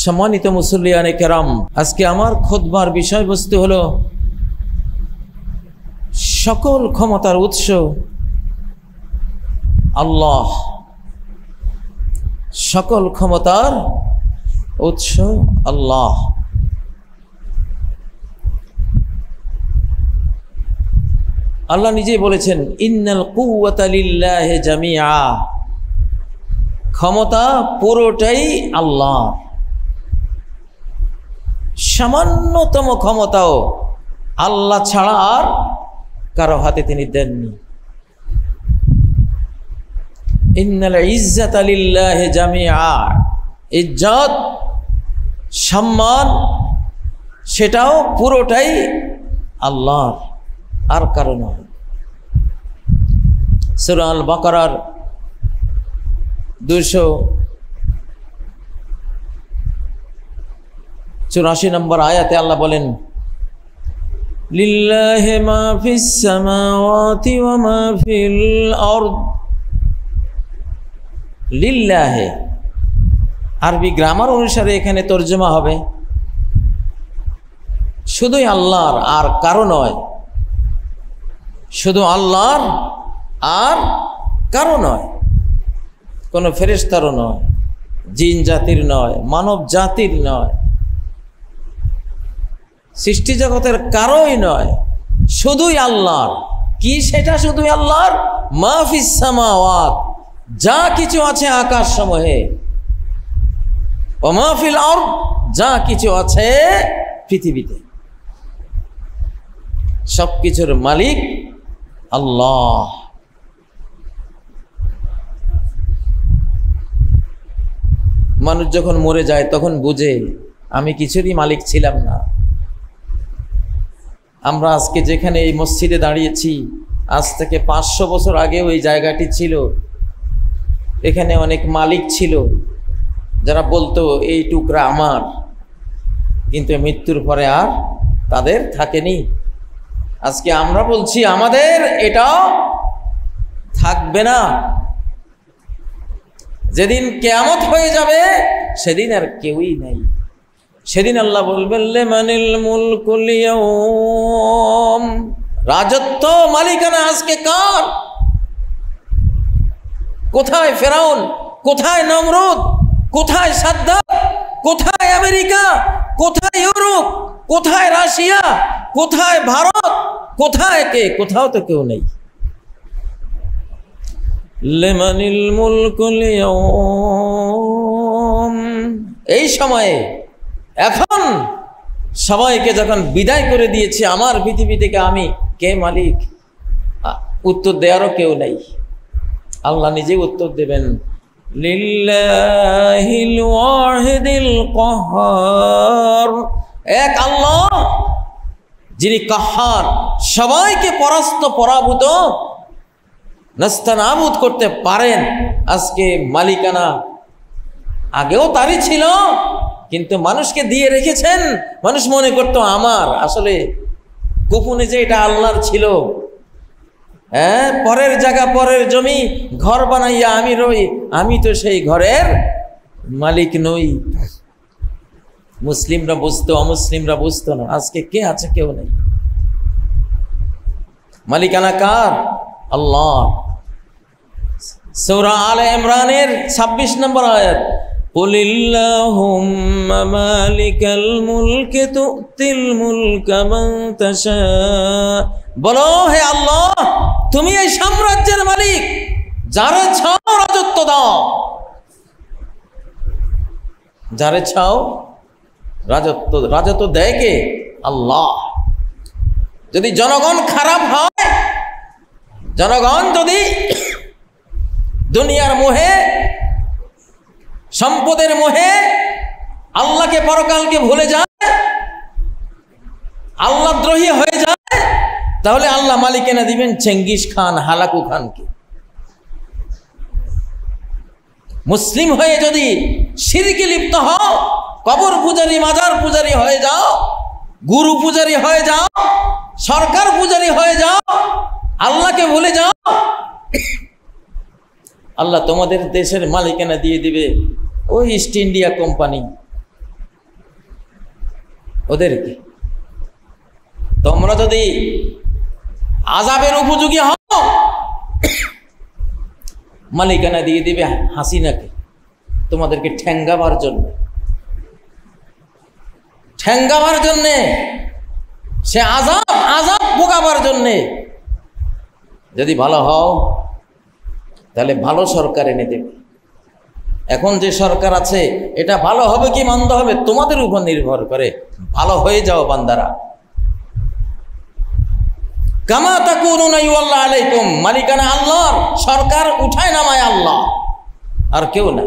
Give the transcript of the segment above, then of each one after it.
সম্মানিত মুসল্লিয়ানে কেরাম, আজকে আমার খুতবার বিষয়বস্তু হলো সকল ক্ষমতার উৎস আল্লাহ। সকল ক্ষমতার উৎস আল্লাহ। আল্লাহ নিজেই বলেছেন, ইন্নাল কুওয়াতা লিল্লাহি জামিআ, ক্ষমতা পুরোটাই আল্লাহ। সামান্যতম ক্ষমতাও আল্লাহ ছাড়া আর কারো হাতে তিনি দেননি। ইন্নাল ইজ্জাতা লিল্লাহি জামিআ, ইজ্জত সম্মান সেটাও পুরোটাই আল্লাহর, আর কারো নয়। সূরা আল বাকারার 284 নম্বর আয়াতে আল্লাহ বলেন, লিল্লাহি মা ফিস সামাওয়াতি ওয়া মা ফিল আরদ। লিল্লাহি আরবি গ্রামার অনুসারে এখানে তর্জমা হবে শুধুই আল্লাহর, আর কারো নয়। শুধু আল্লাহর আর কারো নয়, কোনো ফেরেশতারও নয়, জিন জাতির নয়, মানব জাতির নয়, সৃষ্টি জগতের কারোই নয়, শুধুই আল্লাহর। কি সেটা? শুধুই আল্লাহর। মা ফিস সামাওয়াত, যা কিছু আছে আকাশ সমূহে, ওয়া মা ফিল আরদ, যা কিছু আছে পৃথিবীতে, সব কিছুর মালিক আল্লাহ। মানুষ যখন মরে যায় তখন বুঝে আমি কিছুরই মালিক ছিলাম না। আমরা আজকে যেখানে এই মসজিদে দাঁড়িয়েছি, আজ থেকে 500 বছর আগেও এই জায়গাটি ছিল। এখানে অনেক মালিক ছিল যারা বলতো এই টুকরা আমার, কিন্তু মৃত্যুর পরে আর তাদের থাকেনি। আজকে আমরা বলছি আমাদের এটাও থাকবে না। যেদিন কিয়ামত হয়ে যাবে সেদিন আর কেউই নাই। সেদিন আল্লাহ বলবেন, লিমানিল মুলকুল ইয়াউম, রাজত্ব মালিকানা আজকে কার? কোথায় ফেরাউন, কোথায় নমরুদ, কোথায় সাদ্দাম, কোথায় আমেরিকা, কোথায় ইউরোপ, কোথায় রাশিয়া, কোথায় ভারত, কোথায় কে? কোথাও তো কেউ নেই। লিমানিল মুলকুল ইয়াউম, এই সময়ে, এখন সবাইকে যখন বিদায় করে দিয়েছি আমার পৃথিবী থেকে, আমি কে মালিক? উত্তর দেওয়ারও কেউ নেই। আল্লাহ নিজে উত্তর দেবেন, লিল্লাহিল ওয়াহিদিল কাহ্হার, এক আল্লাহ যিনি কাহ্হার, সবাইকে পরাস্ত পরাভূত নাস্তানাবুদ করতে পারেন। আজকে মালিকানা আগেও তারই ছিল, কিন্তু মানুষকে দিয়ে রেখেছেন। মানুষ মনে করতো আমার, আসলে গোপনে যে এটা আল্লাহর ছিল। হ্যাঁ, পরের জায়গা, পরের জমি, ঘর বানাইয়া আমি রই, আমি তো সেই ঘরের মালিক নই। মুসলিমরা বুঝতো, অমুসলিমরা বুঝতো না। আজকে কে আছে? কেউ নেই। মালিকানা কার? আল্লাহ। সূরা আলে ইমরানের 26 নম্বর আয়াত, কুলিল্লাহুম্মা মালিকাল মুলকি তুতিল মুলকা মান তাশা, বলো হে আল্লাহ, তুমি এই সাম্রাজ্যের মালিক, যারে চাও রাজত্ব দাও। যারে চাও রাজত্ব দেয় কে? আল্লাহ। যদি জনগণ খারাপ হয়, জনগণ যদি দুনিয়ার মোহে, সম্পদের মোহে আল্লাহকে, পরকালকে ভুলে যায়, আল্লাহ দ্রোহী হয়ে যায়, তাহলে আল্লাহ মালিকানা দিবেন চেঙ্গিস খান, হালাকু খানকে। মুসলিম হয়ে যদি শিরকে লিপ্ত হও, কবর পূজারী, মাজার পূজারী হয়ে যাও, গুরু পূজারী হয়ে যাও, সরকার পূজারী হয়ে যাও, আল্লাহকে ভুলে যাও, আল্লাহ তোমাদের দেশের মালিকানা দিয়ে দিবে ওই ইস্ট ইন্ডিয়া কোম্পানি, ওদেরকে। তোমরা যদি আযাবের উপযোগী হও, মালিকানা দিয়ে দিবে হাসিনাকে তোমাদেরকে ঠ্যাঙ্গাবার জন্য, ঠ্যাঙ্গাবার জন্যে, সে আযাব ভোগাবার জন্যে। যদি ভালো হও তাহলে ভালো সরকার এনে দেবে। এখন যে সরকার আছে এটা ভালো হবে কি মন্দ হবে তোমাদের উপর নির্ভর করে। ভালো হয়ে যাও বান্দারা। কামা তাকুনুনা ইউআল্লাহু আলাইকুম, মালিকানা আল্লাহর, সরকার উঠায় নামায় আল্লাহ, আর কেউ না।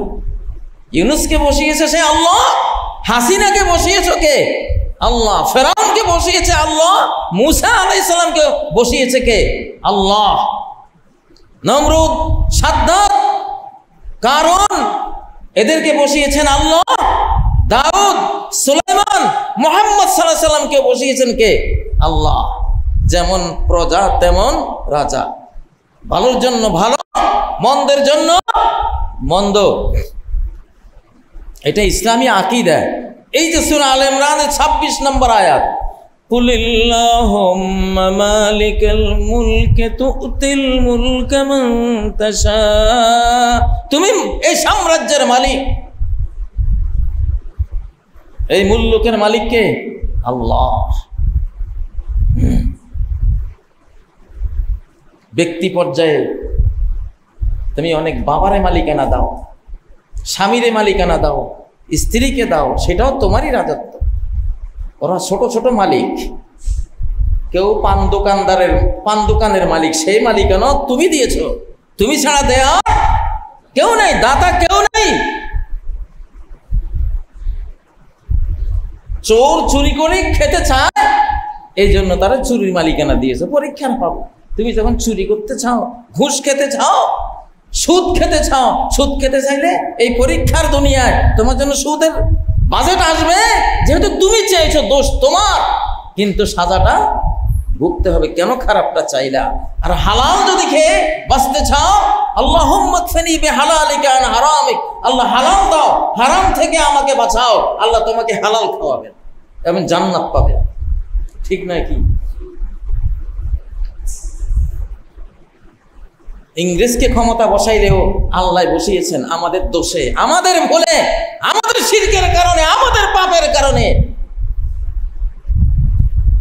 ইউনূসকে বসিয়েছে সে আল্লাহ, হাসিনাকে বসিয়েছে কে? আল্লাহ। ফেরাউনকে বসিয়েছে আল্লাহ, মূসা আলাইহিস সালামকে বসিয়েছে কে? আল্লাহ। নমরুদ, সাদ্দাত, কারুন এদেরকে বসিয়েছেন আল্লাহ। দাউদ, সুলাইমান, মুহাম্মদ সাল্লাল্লাহু আলাইহি সাল্লামকে বসিয়েছেন কে? আল্লাহ। যেমন প্রজা তেমন রাজা, ভালোর জন্য ভালো, মন্দের জন্য মন্দ। এটা ইসলামী আকীদা। এই যে সূরা আলে ইমরানের 26 নম্বর আয়াত, কুলিল্লাহুম্মা মালিকাল মুলকি তুতিল মুলকা মান তাশা, তুমি এই সাম্রাজ্যের মালিক। এই মুলুকের মালিক কে? আল্লাহ। ব্যক্তি পর্যায়ে তুমি অনেক বাবারে মালিকানা দাও, স্বামীরে মালিকানা দাও, স্ত্রীকে দাও, সেটাও তোমারই রাজত্ব। ওরা ছোট ছোট মালিক, কেউ পান দোকানের মালিক, সেই মালিকানা তুমি দিয়েছো। তুমি ছাড়া দেয়া কেউ নেই, দাতা কেউ নেই। চোর চুরি করে খেতে চায়, এই জন্য তারা চুরির মালিকানা দিয়েছে। পরীক্ষার পাবো। তুমি যখন চুরি করতে চাও, ঘুষ খেতে চাও, সুদ খেতে চাও, সুদ খেতে চাইলে এই পরীক্ষার দুনিয়ায় তোমার জন্য সুদের বাজেট আসবে। যেহেতু তুমি চেয়েছো, দোষ তোমার, কিন্তু সাজাটা ভুগতে হবে। কেন খারাপটা চাইলা? আর হালাল যদি খেয়ে বাঁচতে চাও, আল্লাহুম্মা কফিনি বিহালালিকা আন হারামিক, আল্লাহ হালাল দাও, হারাম থেকে আমাকে বাঁচাও। আল্লাহ তোমাকে হালাল খাওয়াবেন এবং জান্নাত পাবে। ঠিক নয় কি? ইংরেজকে ক্ষমতা বসাইলেও আল্লাহ বসিয়েছেন আমাদের দোষে, আমাদের ভুলে, আমাদের শিরকের কারণে, আমাদের পাপের কারণে।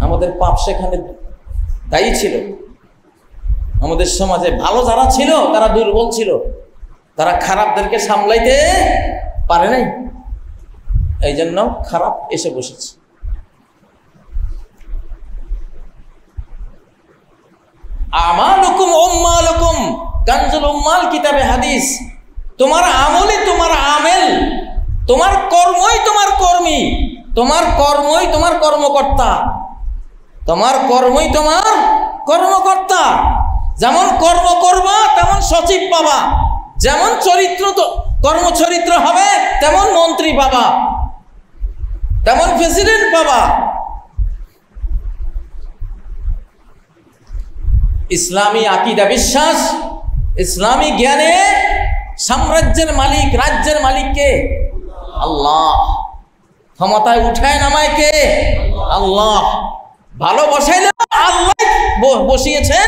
আমাদের পাপ সেখানে দায়ী ছিল। আমাদের সমাজে ভালো যারা ছিল তারা দুর্বল ছিল, তারা খারাপদেরকে সামলাইতে পারে নাই, এই জন্য খারাপ এসে বসেছে। আমালুকুম উম্মালুকুম কানজুল উম্মাল কিতাবে হাদিস। তোমার আমলই তোমার আমেল, তোমার কর্মই তোমার কর্মী, তোমার কর্মই তোমার কর্মকর্তা, তোমার কর্মই তোমার কর্মকর্তা। যেমন কর্ম করবা তেমন সচিব পাবা, যেমন চরিত্র কর্মচরিত্র হবে তেমন মন্ত্রী পাবা, তেমন প্রেসিডেন্ট পাবা। ইসলামী আকীদা বিশ্বাস, ইসলামী জ্ঞানে সাম্রাজ্যের মালিক, রাজ্যের মালিক কে? আল্লাহ। ক্ষমতায় উঠায় নামায় কে? আল্লাহ। ভালো বসাইলেও আল্লাহ বসিয়েছেন,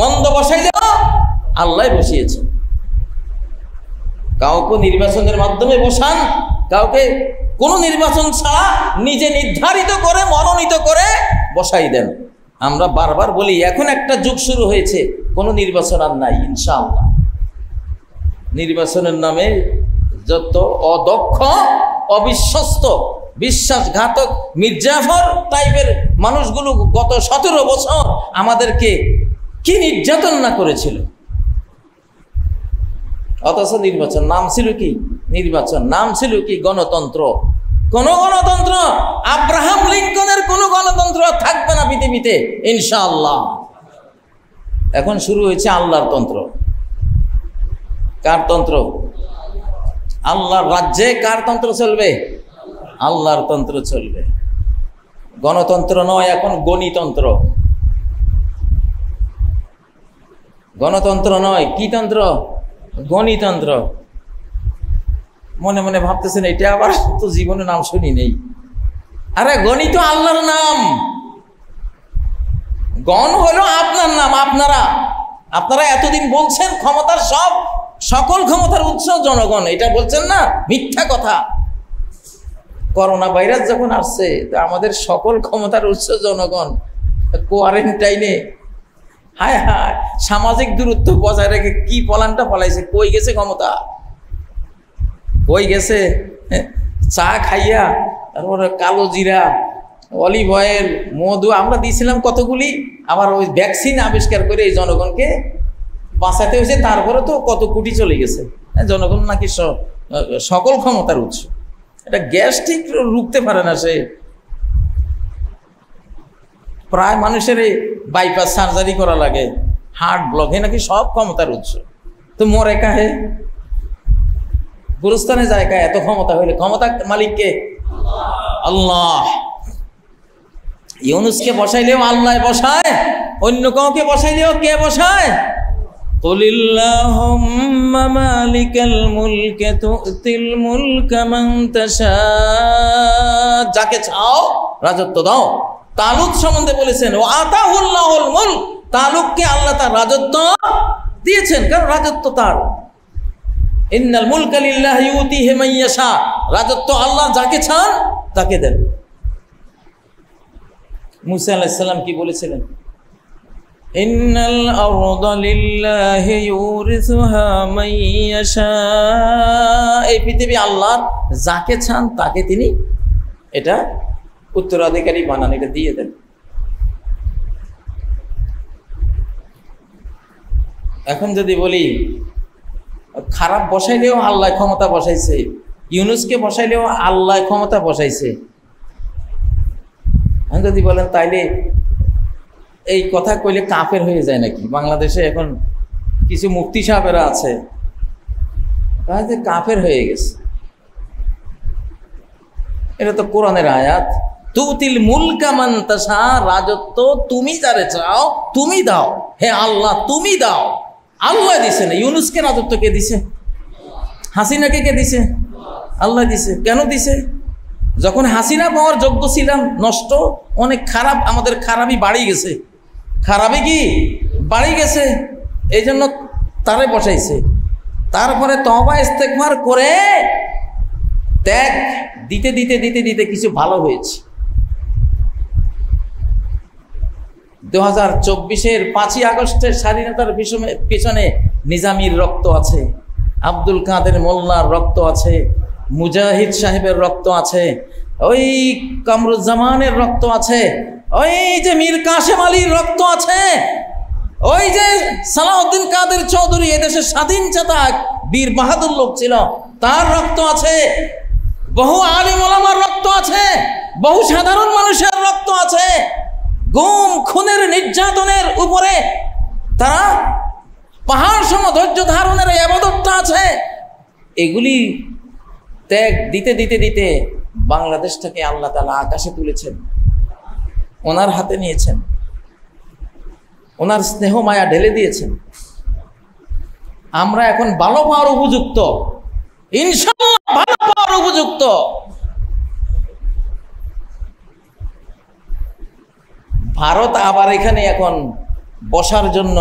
মন্দ বসাইলেও আল্লাহ বসিয়েছেন। কাউকে নির্বাচনের মাধ্যমে বসান, কাউকে কোনো নির্বাচন ছাড়া নিজে নির্ধারিত করে মনোনীত করে বসাই দেন। আমরা বারবার বলি এখন একটা যুগ শুরু হয়েছে, কোনো নির্বাচন আর নাই ইনশাআল্লাহ। নির্বাচনের নামে যত অদক্ষ, অবিশ্বস্ত, বিশ্বাসঘাতক মির্জাফর টাইপের মানুষগুলো গত 17 বছর আমাদেরকে কি নির্যাতন না করেছিল। অথচ নির্বাচন নাম ছিল কি? নির্বাচন নাম ছিল কি? গণতন্ত্র। কোন গণতন্ত্র, আব্রাহাম লিঙ্কনের কোন গণতন্ত্র থাকবে না পৃথিবীতে ইনশাআল্লাহ। এখন শুরু হয়েছে আল্লাহর তন্ত্র। কার তন্ত্র? আল্লাহর রাজ্যে কার তন্ত্র চলবে? আল্লাহর তন্ত্র চলবে। গণতন্ত্র নয়, এখন গণিতন্ত্র। গণতন্ত্র নয়, কি তন্ত্র? গণিতন্ত্র। মনে মনে ভাবতেছেন এটা আবার তো জীবনে নাম শুনি নেই। আরে গণই তো আল্লাহর নাম, গণ হলো আপনার নাম। আপনারা এতদিন বলছেন ক্ষমতার সকল ক্ষমতার উৎস জনগণ, এটা বলছেন না, মিথ্যা কথা। করোনা ভাইরাস যখন আসছে তো আমাদের সকল ক্ষমতার উৎস জনগণ। কোয়ারেন্টাইনে হায় হায় সামাজিক দূরত্ব বজায় রেখে কি পলানটা পলাইছে, কই গেছে ক্ষমতা, কই গেছে? চা খাইয়া, তারপরে কালো জিরা, অলিভ অয়েল, মধু আমরা দিয়েছিলাম কতগুলি, আবার ওই ভ্যাকসিন আবিষ্কার করে এই জনগণকে বাঁচাতে হয়েছে। তারপরে তো কত কোটি চলে গেছে। জনগণ নাকি সকল ক্ষমতার উৎস। এটা গ্যাস ঠিক রুখতে পারে না সে। প্রায় মানুষের বাইপাস সার্জারি করা লাগে, হার্ট ব্লক, নাকি সব ক্ষমতার উৎস। তো মরে কাহে, গুরুস্থানে যায় কাহে? এত ক্ষমতা হইলে ক্ষমতা মালিককে আল্লাহ। ইউনুসকে বসাইলেও আল্লাহ বসায়, অন্য কাউকে বসাইলেও কে বসায়? কুলিল্লাহুম্মা মালিকাল মুলকি তুতিল মুলকা মান তাশা, যাকে চাও রাজত্ব দাও। তালুত সম্বন্ধে বলেছেন ও আতাহুল্লাহুল মুলক, তালুককে আল্লাহ তার রাজত্ব দিয়েছেন, কারণ রাজত্ব তার। ইন্নাল মুলকা লিল্লাহি ইউতিহি মান ইয়াশা, রাজত্ব আল্লাহ যাকে চান তাকে দেন। মুসা আলাইহিস সালাম কি বলেছিলেন? ইন্নাল আরদা লিল্লাহি ইউরিসুহা মান ইয়াশা, এই পৃথিবী আল্লাহর, যাকে চান তাকে তিনি এটা উত্তরাধিকারী বানান, এটা দিয়ে দেন। এখন যদি বলি খারাপ বসাইলেও আল্লাহ ক্ষমতা বসাইছে, ইউনুসকে বসাইলেও আল্লাহ ক্ষমতা বসাইছে। এখন যদি বলেন তাইলে এই কথা কইলে কাফের হয়ে যায় নাকি? বাংলাদেশে এখন কিছু মুফতি সাহেবেরা আছে, তাহলে কাফের হয়ে গেছে। এটা তো কোরআনের আয়াত, তুতিল মুলকা মান তাশা, রাজত্ব তুমি যারে চাও তুমি দাও। হে আল্লাহ তুমি দাও। আল্লাহ দিছে না। ইউনুসকে রাজত্ব কে দিছে? হাসিনাকে কে দিছে? আল্লাহ দিছে। কেন দিছে? যখন হাসিনা পাওয়ার যোগ্য ছিলাম নষ্ট, অনেক খারাপ, আমাদের খারাপই বাড়ি গেছে, খারাপই কি বাড়ি গেছে, এই জন্য তারে বসাইছে। তারপরে তওবা ইস্তেগফার করে ত্যাগ দিতে দিতে দিতে দিতে কিছু ভালো হয়েছে। 2024-এর 5ই আগস্টের স্বাধীনতার পিছনে নিজামীর রক্ত আছে, আব্দুল কাদের মোল্লার রক্ত আছে, মুজাহিদ সাহেবের রক্ত আছে, ওই কামরুজ্জামানের রক্ত আছে, ওই যে মীর কাসেম আলীর রক্ত আছে, ওই যে সালাউদ্দিন কাদের চৌধুরী এদেশের স্বাধীন চেতা বীর বাহাদুর লোক ছিল, তার রক্ত আছে, বহু আলিম ওলামার রক্ত আছে, বহু সাধারণ মানুষের রক্ত আছে। গুম খুনের নির্যাতনের উপরে তারা পাহাড় সম ধৈর্য ধারণের ইবাদতটা আছে। এগুলি ত্যাগ দিতে দিতে দিতে বাংলাদেশটাকে আল্লাহ তাআলা আকাশে তুলেছেন, ওনার হাতে নিয়েছেন, ওনার স্নেহ মায়া ঢেলে দিয়েছেন। আমরা এখন ভালো পাওয়ার উপযুক্ত, ইনশাআল্লাহ ভালো পাওয়ার উপযুক্ত। ভারত আবার এখানে এখন বসার জন্য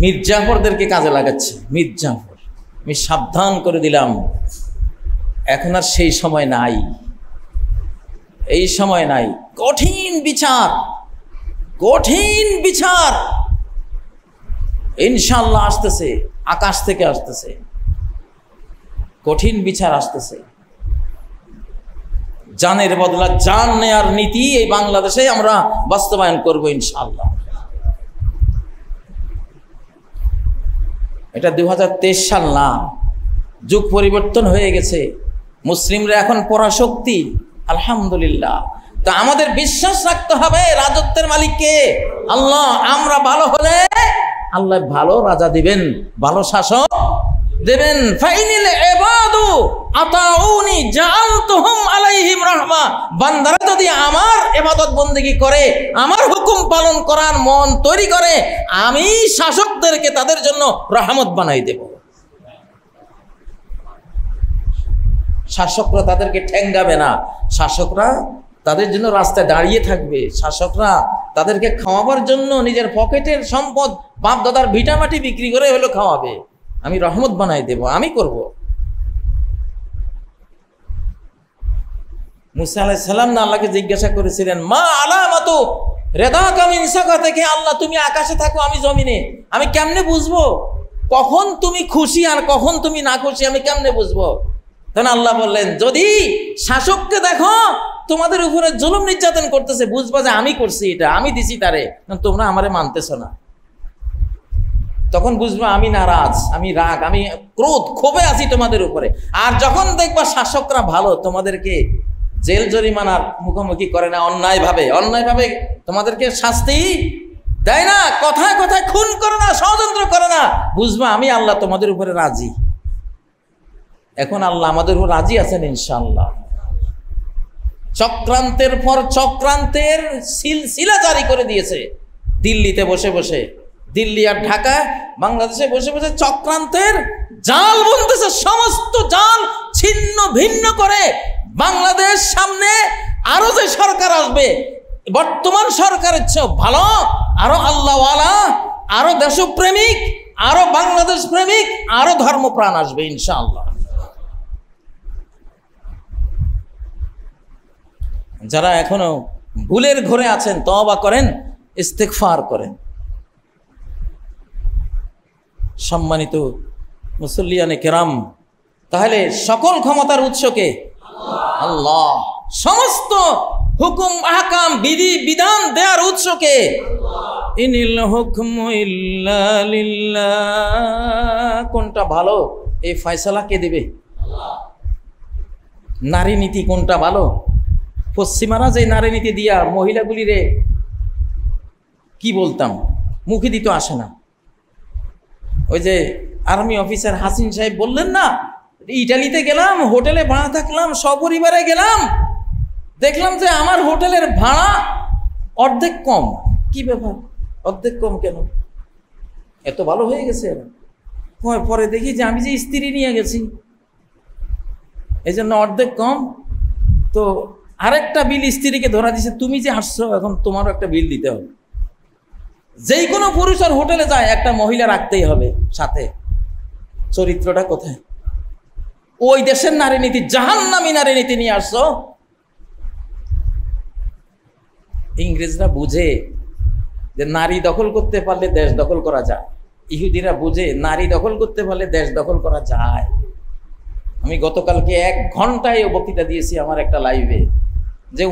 মির্জাফরদেরকে কাজে লাগাচ্ছে। মির্জাফর, আমি সাবধান করে দিলাম, এখন আর সেই সময় নাই, এই সময় নাই। কঠিন বিচার, কঠিন বিচার ইনশাআল্লাহ আসতেছে, আকাশ থেকে আসতেছে, কঠিন বিচার আসতেছে। জানের বদলা জান নেয়ার নীতি এই বাংলাদেশে আমরা বাস্তবায়ন করব ইনশাআল্লাহ। এটা 2023 সাল না, যুগ পরিবর্তন হয়ে গেছে, মুসলিমরা এখন পরাশক্তি, আলহামদুলিল্লাহ। তা আমাদের বিশ্বাস রাখতে হবে রাজত্বের মালিককে আল্লাহ। আমরা ভালো হলে আল্লাহ ভালো রাজা দিবেন, ভালো শাসক দেবেন। ফাইনিল ইবাদু আতাউনি জাআলতুহুম আলাইহিম রাহমা, বান্দারা যদি আমার ইবাদত বندگی করে, আমার হুকুম পালন করার মন তৈরি করে, আমি শাসকদেরকে তাদের জন্য রহমত বানাই দেব। শাসকরা তাদেরকে ঠেঙ্গাবে না, শাসকরা তাদের জন্য রাস্তায় দাঁড়িয়ে থাকবে, শাসকরা তাদেরকে খাওয়াবার জন্য নিজের পকেটের সম্পদ বাপ দাদার ভিটামাটি বিক্রি করে হলো খাওয়াবে। আমি রহমত বানাই দেব, আমি করব। মুসা আলাইহিস সালাম না আল্লাহকে জিজ্ঞাসা করেছিলেন, মা আলামাতু রেদাকা মিন সাকাতিকা, আল্লাহ তুমি আকাশে থাকো আমি জমিনে, আমি কেমনে বুঝবো কখন তুমি খুশি আর কখন তুমি না খুশি, আমি কেমনে বুঝবো? তখন আল্লাহ বললেন, যদি শাসককে দেখো তোমাদের উপরে জুলুম নির্যাতন করতেছে, বুঝবা যে আমি করছি, এটা আমি দিছি তারে, তোমরা আমারে মানতেছ না। তখন বুঝবা আমি নারাজ, আমি রাগ, আমি ক্রোধ ক্ষোভে আছি তোমাদের উপরে। আর যখন দেখবা শাসকরা ভালো, তোমাদেরকে জেল জরিমানার মুখোমুখি করে না, অন্যায়ভাবে তোমাদেরকে শাস্তি দেয় না, কথায় কথায় খুন করে না, ষড়যন্ত্র করে না, বুঝবা আমি আল্লাহ তোমাদের উপরে রাজি। এখন আল্লাহ আমাদের উপর রাজি আছেন ইনশাআল্লাহ। চক্রান্তের পর চক্রান্তের সিলসিলা জারি করে দিয়েছে। দিল্লিতে বসে বসে, দিল্লি আর ঢাকা, বাংলাদেশে বসে বসে চক্রান্তের জাল বুনতেছে। সমস্ত জাল ছিন্ন ভিন্ন করে বাংলাদেশ সামনে আরো যে সরকার আসবে, বর্তমান সরকারের চেয়েও ভালো, আরো আল্লাহওয়ালা, আরো দেশপ্রেমিক, আরো বাংলাদেশ প্রেমিক, আরো ধর্মপ্রাণ আসবে ইনশাআল্লাহ। যারা এখনো ভুলের ঘরে আছেন, তওবা করেন, ইস্তেগফার করেন। সম্মানিত মুসল্লিয়ানে কেরাম, তাহলে সকল ক্ষমতার উৎসকে আল্লাহ, সমস্ত হুকুম আহকাম বিধি বিধান দেওয়ার উৎসকে ইনিল হুকমু ইল্লা লিল্লাহ। কোনটা ভালো এই ফয়সালা কে দেবে? নারী নীতি কোনটা ভালো? পশ্চিমারা যে নারী নীতি দিয়া মহিলাগুলিরে কি বলতাম, মুখে দিতে আসে না। ওই যে আর্মি অফিসার হাসিন সাহেব বললেন না, ইটালিতে গেলাম, হোটেলে ভাড়া থাকলাম, সপরিবারে গেলাম, দেখলাম যে আমার হোটেলের ভাড়া অর্ধেক কম। কি ব্যাপার, অর্ধেক কম কেন? এত ভালো হয়ে গেছে। পরে দেখি যে আমি যে স্ত্রী নিয়ে গেছি, এই জন্য অর্ধেক কম। তো আরেকটা বিল স্ত্রীকে ধরা দিছে, তুমি যে আসছো এখন তোমারও একটা বিল দিতে হবে। যেই কোনো পুরুষ আর হোটেলে যায়, একটা মহিলা রাখতেই হবে সাথে। চরিত্রটা কোথায়? ওই দেশের নারী নীতি, জাহান্নামী নারী নীতি নিয়ে আসছো। ইংরেজরা বুঝে যে নারী দখল করতে পারলে দেশ দখল করা যায়, ইহুদিরা বুঝে নারী দখল করতে পারলে দেশ দখল করা যায়। আমি গতকালকে 1 ঘন্টায় বক্তৃতা দিয়েছি আমার একটা লাইভে, যে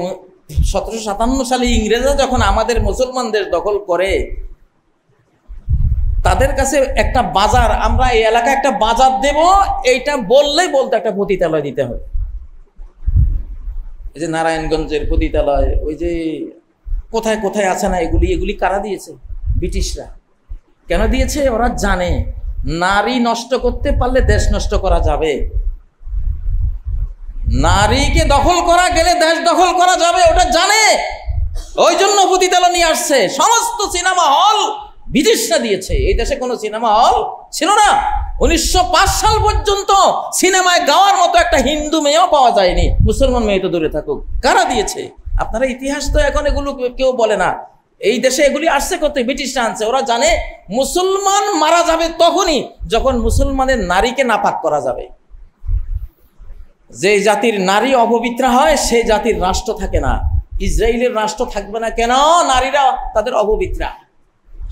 1757 সালে ইংরেজরা যখন আমাদের মুসলমান দেশ দখল করে, তাদের কাছে একটা বাজার, আমরা এই এলাকায় একটা বাজার দেব, এইটা বললেই বলতে একটা পতিতালয় দিতে হবে। এই যে নারায়ণগঞ্জের পতিতালয়, ওই যে কোথায় কোথায় আছে না, এগুলি কারা দিয়েছে? ব্রিটিশরা। কেন দিয়েছে? ওরা জানে নারী নষ্ট করতে পারলে দেশ নষ্ট করা যাবে, নারীকে দখল করা গেলে দেশ দখল করা যাবে, ওটা জানে। ওই জন্য পতিতালয় নিয়ে আসছে। সমস্ত সিনেমা হল বিদেশরা দিয়েছে, এই দেশে কোনো সিনেমা হল ছিল না। 1905 সাল পর্যন্ত সিনেমায় গাওয়ার মতো একটা হিন্দু মেয়েও পাওয়া যায়নি, মুসলমান মেয়ে তো দূরে থাকুক। কারা দিয়েছে? আপনারা ইতিহাস তো এখন এগুলো কেউ বলে না। এই দেশে এগুলি আসছে করতে, ব্রিটিশরা আনছে। ওরা জানে মুসলমান মারা যাবে তখনই যখন মুসলমানের নারীকে নাপাক করা যাবে। যে জাতির নারী অপবিত্রা হয়, সেই জাতির রাষ্ট্র থাকে না। ইসরায়েলের রাষ্ট্র থাকবে না কেন? নারীরা তাদের অপবিত্রা।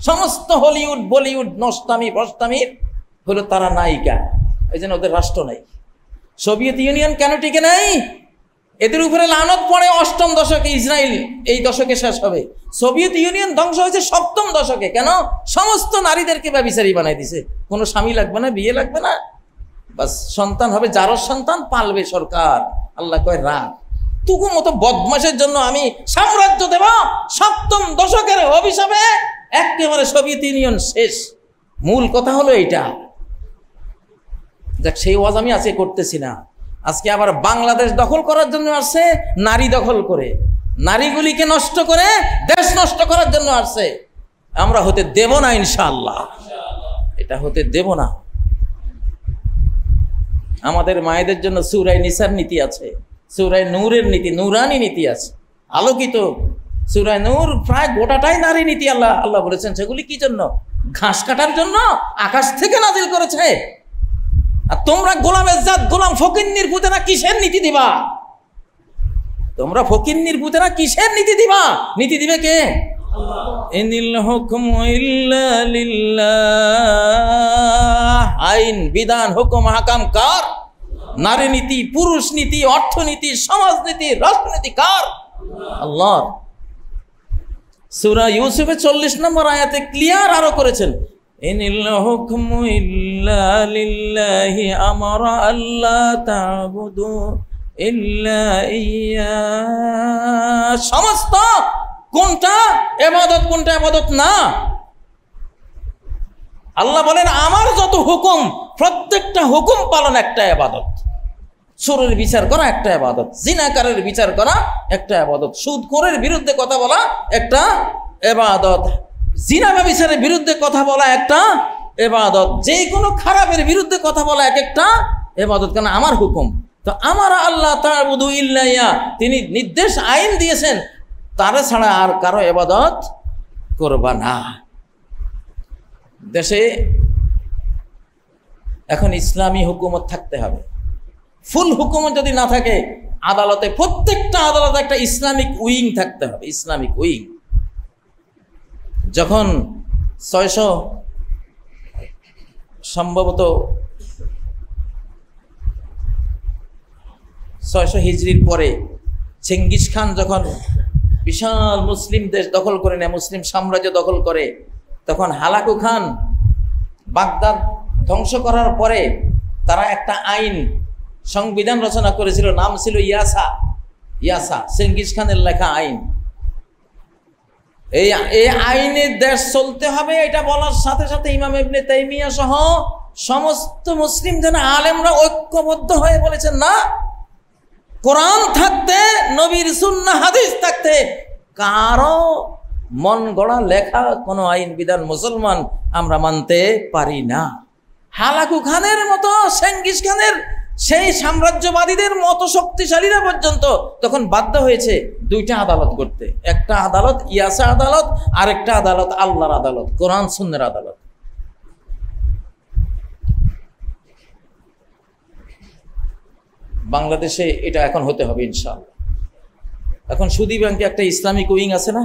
সমস্ত হলিউড বলিউড নষ্টামি ভ্রষ্টামির হলো তারা নায়িকা, এই জন্য ওদের রাষ্ট্র নাই। সোভিয়েত ইউনিয়ন কেন টিকে নাই? এদের উপরে লানত পড়ে 8ম দশকে, ইসরায়েল এই দশকে শেষ হবে। সোভিয়েত ইউনিয়ন ধ্বংস হয়েছে 7ম দশকে। কেন? সমস্ত নারীদেরকে ব্যভিচারী বানাই দিছে। কোনো স্বামী লাগবে না, বিয়ে লাগবে না, বাস সন্তান হবে, যারও সন্তান পালবে সরকার। আল্লাহ কয় রাগ, তুকু মতো বদমাশের জন্য আমি সাম্রাজ্য দেব। 7ম দশকের অভিশাপে একেবারে সোভিয়েত ইউনিয়ন শেষ। মূল কথা হলো এইটা। দেখ, সেই ওয়াজ আমি আজকে করতেছি না। আজকে আবার বাংলাদেশ দখল করার জন্য আসছে, নারী দখল করে, নারীগুলিকে নষ্ট করে দেশ নষ্ট করার জন্য আসছে। আমরা হতে দেব না ইনশাআল্লাহ, এটা হতে দেব না। আমাদের মায়েদের জন্য সূরা নিসার নীতি আছে, সূরা নূরের নীতি, নূরানি নীতি আছে, আলোকিত সূরা নূর প্রায় গোটাটাই নারী নীতি। আল্লাহ বলেছেন সেগুলি কি জন্য? ঘাস কাটার জন্য আকাশ থেকে নাজিল করেছে। আর তোমরা গোলামের জাত, গোলাম ফকিন্নির পুতেরা কিসের নীতি দিবা? তোমরা ফকিন্নির পুতেরা কিসের নীতি দিবা? নীতি দিবে কে? ইনিল হুকমু ইল্লা লিল্লাহ। আইন, বিধান, হুকুম, হাকাম কার? নারী নীতি, পুরুষ নীতি, অর্থনীতি, সমাজনীতি, রাজনীতি কার? আল্লাহ। সূরা ইউসুফে 40 নম্বর আয়াতে ক্লিয়ার আরো করেছেন, ইনিল হুকমু ইল্লা লিল্লাহি আমারা আল্লা তা'বুদু ইল্লা ইয়্যা। সমস্ত কোনটা ইবাদত, কোনটা ইবাদত না? আল্লাহ বলেন আমার যত হুকুম, প্রত্যেকটা হুকুম পালন একটা ইবাদত। চোরের বিচার করা একটা ইবাদত, জিনাকারের বিচার করা একটা ইবাদত, সুদখোরের বিরুদ্ধে কথা বলা একটা ইবাদত, জিনা ব্যভিচারের বিরুদ্ধে কথা বলা একটা ইবাদত, যে কোনো খারাপের বিরুদ্ধে কথা বলা এক একটা ইবাদত। কেন? আমার হুকুম। তো আমার আল্লাহ তা'বুদু ইল্লা ইয়্যা, তিনি নির্দেশ আইন দিয়েছেন, তারা ছাড়া আর কারো ইবাদত করবা না। দেশে এখন ইসলামী হুকুমত থাকতে হবে। ফুল হুকুমত যদি না থাকে, আদালতে, প্রত্যেকটা আদালতে একটা ইসলামিক উইং থাকতে হবে, ইসলামিক উইং। যখন 600 সম্ভবত 600 হিজরির পরে চেঙ্গিস খান যখন বিশাল মুসলিম দেশ দখল করে নেয়, মুসলিম সাম্রাজ্য দখল করে, তখন হালাকু খান বাগদাদ ধ্বংস করার পরে তারা একটা আইন, সংবিধান রচনা করেছিল, নাম ছিল ইয়াসা, চেঙ্গিস খানের লেখা আইন। এই আইনের দেশ চলতে হবে, এটা বলার সাথে সাথে ইমাম ইবনে তাইমিয়া সহ সমস্ত মুসলিম যেন আলেমরা ঐক্যবদ্ধ হয়ে বলেছেন, না, কোরআন থাকতে, নবীর সুন্নাহ হাদিস থাকতে কারো মন গড়া লেখা কোনো আইন বিধান মুসলমান আমরা মানতে পারি না। হালাকু খানের মতো, চেঙ্গিস খানের সেই সাম্রাজ্যবাদীদের মতো শক্তিশালীরা পর্যন্ত তখন বাধ্য হয়েছে দুইটা আদালত করতে। একটা আদালত ইয়াসা আদালত, আর একটা আদালত আল্লাহর আদালত, কোরআন সুন্নাহর আদালত। বাংলাদেশে এটা এখন হতে হবে ইনশাআল্লাহ। এখন সুদী ব্যাংকে একটা ইসলামিক উইং আছে না,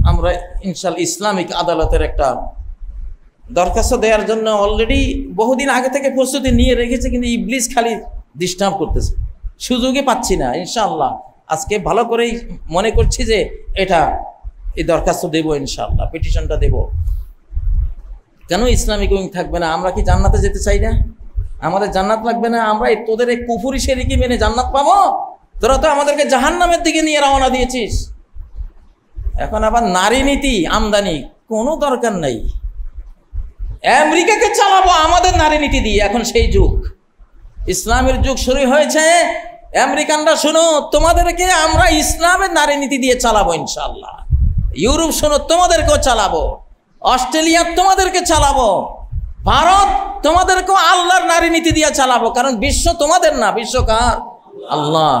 আমরা ইনশাআল্লাহ ইসলামিক আদালতের একটা দরখাস্ত দেওয়ার জন্য অলরেডি বহুদিন আগে থেকে প্রস্তুতি নিয়ে রেখেছে, কিন্তু ইবলিস খালি ডিস্টার্ব করতেছে, সুযোগই পাচ্ছি না। ইনশাআল্লাহ আজকে ভালো করেই মনে করছি যে এই দরখাস্ত দেব, ইনশাআল্লাহ পিটিশনটা দেব। কেন ইসলামিক উইং থাকবে না? আমরা কি জান্নাতে যেতে চাই না? আমাদের জান্নাত লাগবে না? আমরা তোদের এই কুফরি শিরকি মেনে জান্নাত পাবো? তোরা তো আমাদেরকে জাহান্নামের দিকে নিয়ে রওনা দিয়েছিস। এখন আবার নারী নীতি আমদানি, কোনো দরকার নাই। আমেরিকাকে চালাবো আমাদের নারী নীতি দিয়ে, এখন সেই যুগ, ইসলামের যুগ শুরু হয়েছে। আমেরিকানরা শোনো, তোমাদেরকে আমরা ইসলামের নারী নীতি দিয়ে চালাবো ইনশাআল্লাহ। ইউরোপ শোনো, তোমাদেরকেও চালাবো। অস্ট্রেলিয়া তোমাদেরকে চালাবো। ভারত তোমাদেরকেও আল্লাহর নারী নীতি দিয়ে চালাবো, কারণ বিশ্ব তোমাদের না, বিশ্ব কার? আল্লাহ।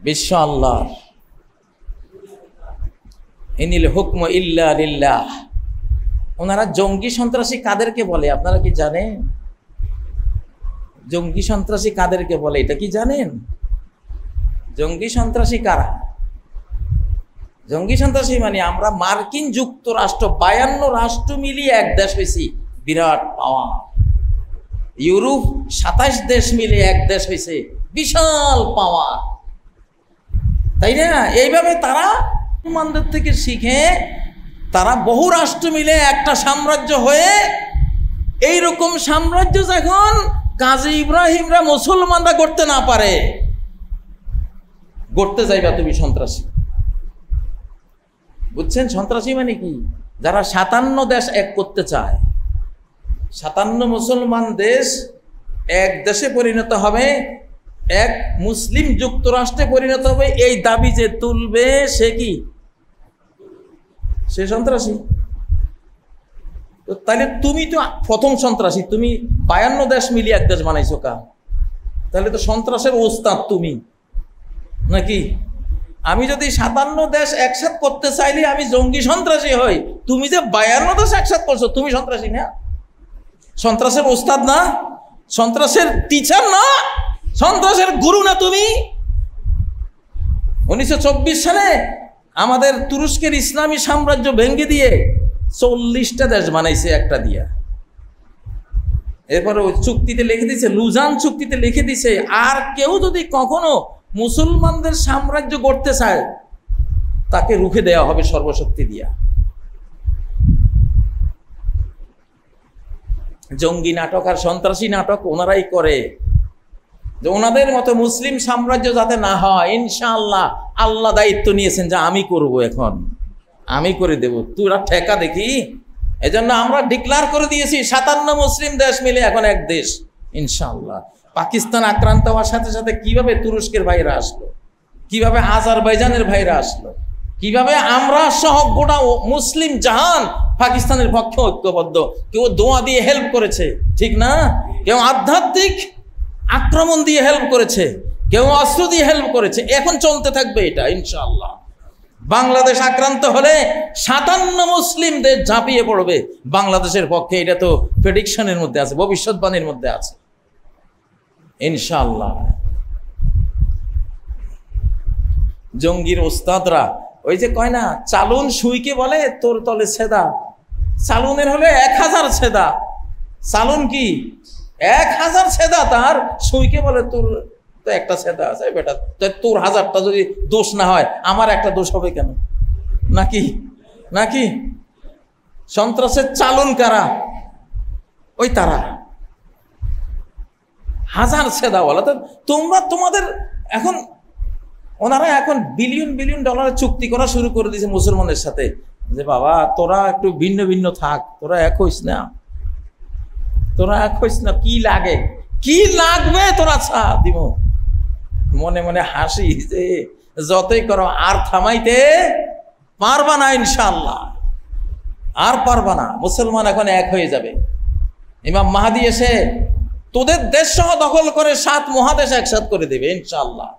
বিশ্ব আল্লাহ। ইনিল হুকমু ইল্লা লিল্লাহ। ওনারা জঙ্গি সন্ত্রাসী কাদেরকে বলে আপনারা কি জানেন? জঙ্গি সন্ত্রাসী কাদেরকে বলে এটা কি জানেন? জঙ্গি সন্ত্রাসী কারা? জঙ্গি সন্ত্রাসী মানে আমরা মার্কিন যুক্তরাষ্ট্র 52 রাষ্ট্র মিলিয়ে এক দেশ হয়েছি, বিরাট পাওয়ার। ইউরোপ 27 দেশ মিলে এক দেশ হয়েছে, বিশাল পাওয়ার, তাই না? এইভাবে তারা মুসলমানদের থেকে শিখে তারা বহু রাষ্ট্র মিলে একটা সাম্রাজ্য হয়ে, এইরকম সাম্রাজ্য যখন কাজী ইব্রাহিমরা মুসলমানরা করতে না পারে, গড়তে যাইবা তুমি সন্ত্রাসী। বুঝছেন সন্ত্রাসী মানে কি? যারা 57 দেশ এক করতে চায়, 57 মুসলমান দেশ এক দেশে পরিণত হবে, এক মুসলিম যুক্তরাষ্ট্রে পরিণত হবে, এই দাবি যে তুলবে সে কি? সে সন্ত্রাসী। তো তাহলে তুমি তো প্রথম সন্ত্রাসী, তুমি 52 দেশ মিলিয়ে এক দেশ বানাইছো কা? তাহলে তো সন্ত্রাসের ওস্তাদ তুমি নাকি? আমি যদি 57 দেশ একসাথ করতে চাইলে আমি জঙ্গি সন্ত্রাসী হই, তুমি যে 52 দেশ একসাথ করছো তুমি সন্ত্রাসী না? সন্ত্রাসের ওস্তাদ না? সন্ত্রাসের টিচার না? সন্ত্রাসের গুরু না তুমি? 1924 সালে আমাদের তুরস্কের ইসলামী সাম্রাজ্য ভেঙে দিয়ে 40টা দেশ বানাইছে একটা দিয়া। এরপরে ওই চুক্তিতে লিখে দিছে, লুজান চুক্তিতে লিখে দিছে, আর কেউ যদি কখনো মুসলমানদের সাম্রাজ্য গড়তে চায় তাকে রুখে দেওয়া হবে সর্বশক্তি দিয়া। জঙ্গি নাটক আর সন্ত্রাসী নাটক ওনারাই করে, যে ওনাদের মতো মুসলিম সাম্রাজ্য যাতে না হয় ইনশাআল্লাহ আল্লাহ দায়িত্ব নিয়েছেন যে আমি করব, এখন আমি করে দেব, তোরা ঠেকা দেখি। এজন্য আমরা ডিক্লার করে দিয়েছি 57 মুসলিম দেশ মিলে এখন এক দেশ ইনশাআল্লাহ। পাকিস্তান আক্রান্ত হওয়ার সাথে সাথে কিভাবে তুরস্কের ভাইরা আসলো, কিভাবে আজারবাইজানের ভাইরা আসলো, কিভাবে আমরা সহ গোটা মুসলিম জাহান পাকিস্তানের পক্ষে ঐক্যবদ্ধ। কেউ দোয়া দিয়ে হেল্প করেছে, ঠিক না? কেউ আধ্যাত্মিক আক্রমণ দিয়ে হেল্প করেছে, কেউ অস্ত্র দিয়ে হেল্প করেছে। এখন চলতে থাকবে এটা ইনশাআল্লাহ। বাংলাদেশ আক্রান্ত হলে 57 মুসলিম দেশ ঝাঁপিয়ে পড়বে বাংলাদেশের পক্ষে, এটা তো প্রেডিকশনের মধ্যে আছে, ভবিষ্যৎবাণীর মধ্যে আছে ইনশাআল্লাহ। জঙ্গির ওস্তাদরা ওই যে কয় না, চালুন সুইকে বলে তোর তলে ছেদা, চালুনের হলে 1000 ছেদা। চালুন কি 1000 ছেদা, তার সুইকে বলে তোর তো একটা ছেদা আছে বেটা, তোর 1000টা যদি দোষ না হয় আমার একটা দোষ হবে কেন? নাকি নাকি সন্ত্রাসের চালুন কারা? ওই তারা 1000 ছেদা বলা। তো তোমরা তোমাদের এখন ওনারা এখন বিলিয়ন বিলিয়ন ডলারের চুক্তি করা শুরু করে দিয়েছে মুসলমানদের সাথে, যে বাবা তোরা একটু ভিন্ন ভিন্ন থাক, তোরা এক হইস না, তোরা এক হইস না, কি লাগে কি লাগবে তোরা ছা দিব। মনে মনে হাসি যে যতই করো আর থামাইতে পারবা না ইনশাআল্লাহ, আর পারবা না। মুসলমান এখন এক হয়ে যাবে। ইমাম মাহদী এসে তোদের দেশ সহ দখল করে 7 মহাদেশ একসাথ করে দেবে ইনশাআল্লাহ।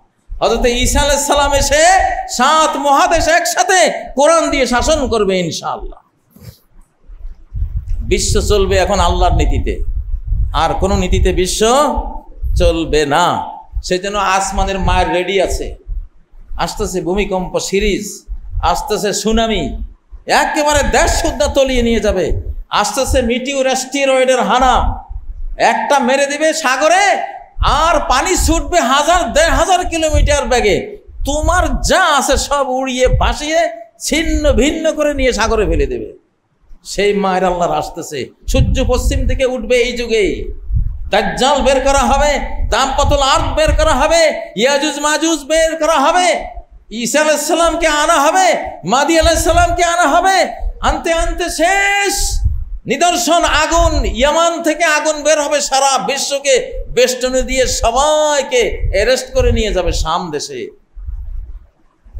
হযরত ঈসা আলাইহিস সালাম এসে 7 মহাদেশ একসাথে কোরআন দিয়ে শাসন করবে ইনশাআল্লাহ। বিশ্ব চলবে এখন আল্লাহর নীতিতে, আর কোন নীতিতে বিশ্ব চলবে না। সেজন্য আসমানের মায়ের রেডি আছে, আসতেছে ভূমিকম্প সিরিজ, আসতেছে সুনামি, একেবারে দেশ সুদ্ধা তলিয়ে নিয়ে যাবে, আসতেছে মিটিওর অ্যাস্টেরয়েডের হানা, একটা মেরে দিবে সাগরে আর পানি ছুটবে 1000-1500 কিলোমিটার বেগে, তোমার যা আছে সব উড়িয়ে ভাসিয়ে ছিন্ন ভিন্ন করে নিয়ে সাগরে ফেলে দেবে। সেই মায়ের আল্লাহর আসতেছে। সূর্য পশ্চিম থেকে উঠবে এই যুগে, দাজ্জাল বের করা হবে, দাম্পতুল আর্দ বের করা হবে, ইয়াজুজ মাজুজ বের করা হবে, ঈসা আলাইহিস সালামকে আনা হবে, মাহদী আলাইহিস সালামকে আনা হবে। আনতে আনতে শেষ নিদর্শন আগুন, ইয়ামান থেকে আগুন বের হবে, সারা বিশ্বকে বেষ্টনী দিয়ে সবাইকে অ্যারেস্ট করে নিয়ে যাবে শাম দেশে।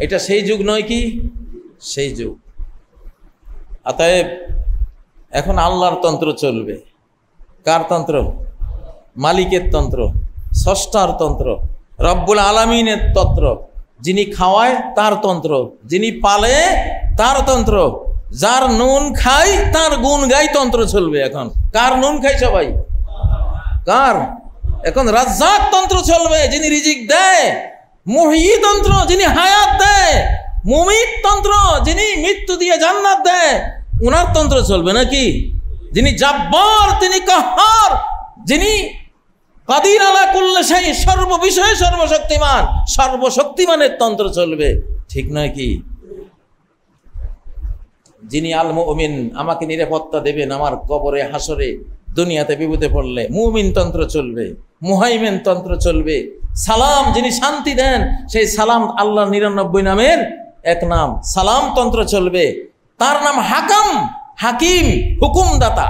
এটা সেই যুগ নয় কি? সেই যুগ। অতএব এখন আল্লাহর তন্ত্র চলবে। কার তন্ত্র? মালিকের তন্ত্র, স্রষ্টার তন্ত্র, রব্বুল আলামিনের তন্ত্র। যিনি খাওয়ায় তার তন্ত্র, যিনি পালে তার তন্ত্র, যার নুন খাই তার গুণ গাই তন্ত্র চলবে এখন। কার নুন খাই? সবাই। কার? এখন রাজ্জাক তন্ত্র চলবে, যিনি রিজিক দেয়, মুহয়ী তন্ত্র, যিনি হায়াত দেয়, মুমিত তন্ত্র, যিনি মৃত্যু দিয়ে জান্নাত দেয়, উনার তন্ত্র চলবে নাকি? যিনি জাব্বার, তিনি কাহ্হার, যিনি কাদির আলা কুল্লি শাই, সর্ববিষয়ে সর্বশক্তিমান, সর্বশক্তিমানের তন্ত্র চলবে, ঠিক নয় কি? যিনি আল মুমিন, আমাকে নিরাপত্তা দেবেন আমার কবরে হাসরে দুনিয়াতে বিপদে পড়লে, মুমিন তন্ত্র চলবে, মুহাইমিন তন্ত্র চলবে। সালাম, যিনি শান্তি দেন, সেই সালাম আল্লাহর 99 নামের এক নাম, সালাম তন্ত্র চলবে। তার নাম হাকাম, হাকিম, হুকুমদাতা।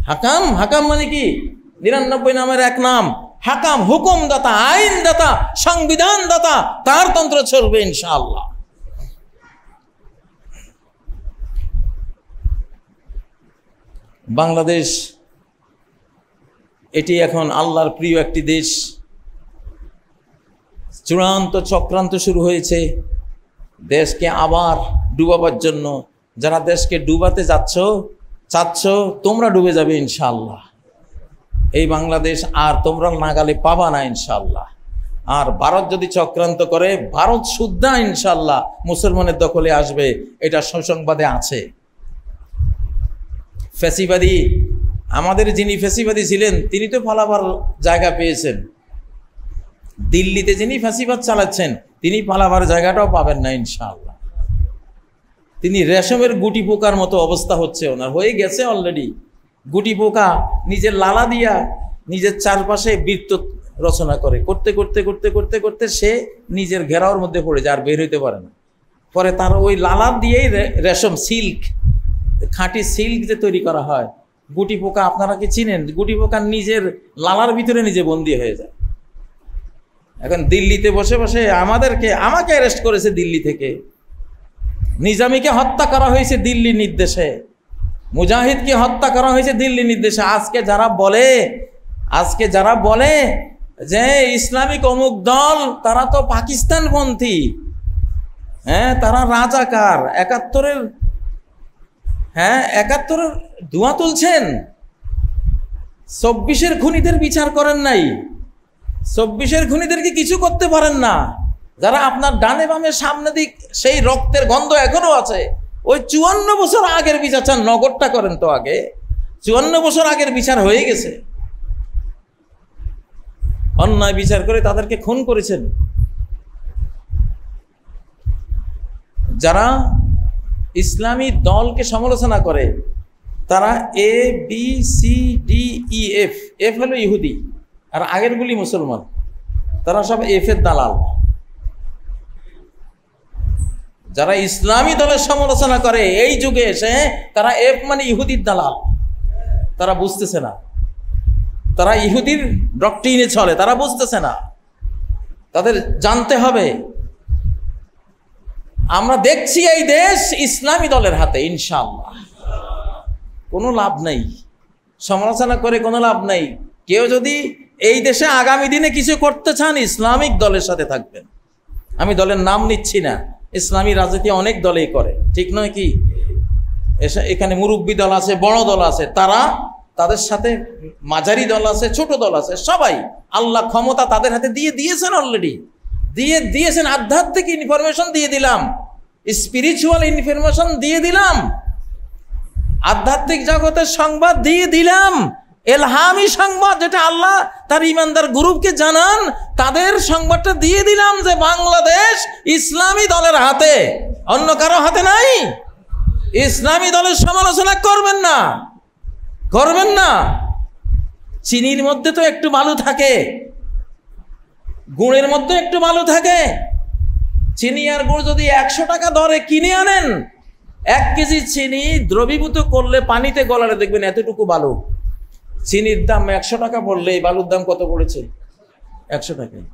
হাকাম, হাকাম মানে কি? 99 নামের এক নাম, হাকাম, হুকুমদাতা, আইনদাতা, সংবিধানদাতা, তার তন্ত্র চলবে ইনশাআল্লাহ। বাংলাদেশ এটি এখন আল্লাহর প্রিয় একটি দেশ। চূড়ান্ত চক্রান্ত শুরু হয়েছে দেশকে আবার ডুবাবার জন্য। যারা দেশকে ডুবাতে চাচ্ছ তোমরা ডুবে যাবে ইনশাআল্লাহ। এই বাংলাদেশ আর তোমরা নাগালে পাবা না ইনশাআল্লাহ। আর ভারত যদি চক্রান্ত করে, ভারত শুদ্ধা ইনশাআল্লাহ মুসলমানের দখলে আসবে, এটা সুসংবাদে আছে। ফ্যাসিবাদী, আমাদের যিনি ফ্যাসিবাদী ছিলেন তিনি তো পালাবার জায়গা পেয়েছেন। দিল্লিতে যিনি ফ্যাসিবাদ চালাচ্ছেন তিনি পালাবার জায়গাটাও পাবেন না ইনশাআল্লাহ। তিনি রেশমের গুটি পোকার মতো অবস্থা হচ্ছে ওনার, হয়ে গেছে অলরেডি। গুটি পোকা নিজের লালা দিয়া নিজের চারপাশে বৃত্ত রচনা করে, করতে করতে করতে করতে করতে সে নিজের ঘেরাওর মধ্যে পড়ে যায়, আর বের হইতে পারে না। পরে তার ওই লালা দিয়েই রেশম, সিল্ক, খাঁটি সিল্ক যে তৈরি করা হয়। গুটি পোকা আপনারা কি চিনেন? গুটি পোকা নিজের লালার ভিতরে নিজে বন্দী হয়ে যায়। এখন দিল্লিতে বসে বসে আমাকে অ্যারেস্ট করেছে দিল্লি থেকে। নিজামীকে হত্যা করা হয়েছে দিল্লির নির্দেশে, মুজাহিদকে হত্যা করা হয়েছে দিল্লির নির্দেশে। আজকে যারা বলে যে ইসলামিক অমুক দল, তারা তো পাকিস্তানপন্থী, হ্যাঁ তারা রাজাকার, 71-এর ধোঁয়া তুলছেন। 24-এর খুনিদের বিচার করেন নাই, 24-এর খুনিদেরকে কিছু করতে পারেন না। যারা আপনার ডানে বামে সামনে দিক, সেই রক্তের গন্ধ এখনো আছে। ওই 54 বছর আগের বিচার চান, নগরটা করেন তো আগে। 54 বছর আগের বিচার হয়ে গেছে। অন্যায় বিচার করে তাদেরকে খুন করেছেন। যারা ইসলামী দলকে সমালোচনা করে তারা ABCDEF, এফ হলো ইহুদি আর আগেরগুলি মুসলমান, তারা সব এফের দালাল। যারা ইসলামী দলের সমালোচনা করে এই যুগে এসে, তারা এফ মানে ইহুদির দালাল। তারা বুঝতেছে না, তারা ইহুদির ডক্ট্রিনে চলে, তারা বুঝতেছে না। তাদের জানতে হবে আমরা দেখছি এই দেশ ইসলামী দলের হাতে ইনশাআল্লাহ। কোনো লাভ নাই, সমালোচনা করে কোনো লাভ নাই। কেউ যদি এই দেশে আগামী দিনে কিছু করতে চান, ইসলামিক দলের সাথে থাকবেন। আমি দলের নাম নিচ্ছি না, ইসলামী রাজনীতি অনেক দলেই করে, ঠিক নয় কি? এখানে মুরব্বী দল আছে, বড় দল আছে, তাদের সাথে মাঝারি দল আছে, ছোট দল আছে, সবাই আল্লাহ ক্ষমতা তাদের হাতে দিয়ে দিয়েছেন, অলরেডি দিয়ে দিয়েছেন। আধ্যাত্মিক ইনফরমেশন দিয়ে দিলাম, স্পিরিচুয়াল ইনফরমেশন দিয়ে দিলাম, আধ্যাত্মিক জগতের সংবাদ দিয়ে দিলাম, এলহামি সংবাদ যেটা আল্লাহ তার ইমানদার গ্রুপকে জানান, তাদের সংবাদটা দিয়ে দিলাম যে বাংলাদেশ ইসলামী দলের হাতে, অন্য কারো হাতে নাই। ইসলামী দলের সমালোচনা করবেন না। চিনির মধ্যে তো একটু বালু থাকে, গুড়ের মধ্যে একটু বালু থাকে। চিনি আর গুড় যদি 100 টাকা দরে কিনে আনেন, 1 কেজি চিনি দ্রবীভূত করলে পানিতে গলালে দেখবেন এতটুকু বালু। চিনির দাম 100 টাকা পড়লে এই বালুর দাম কত পড়েছে? 100 টাকায়।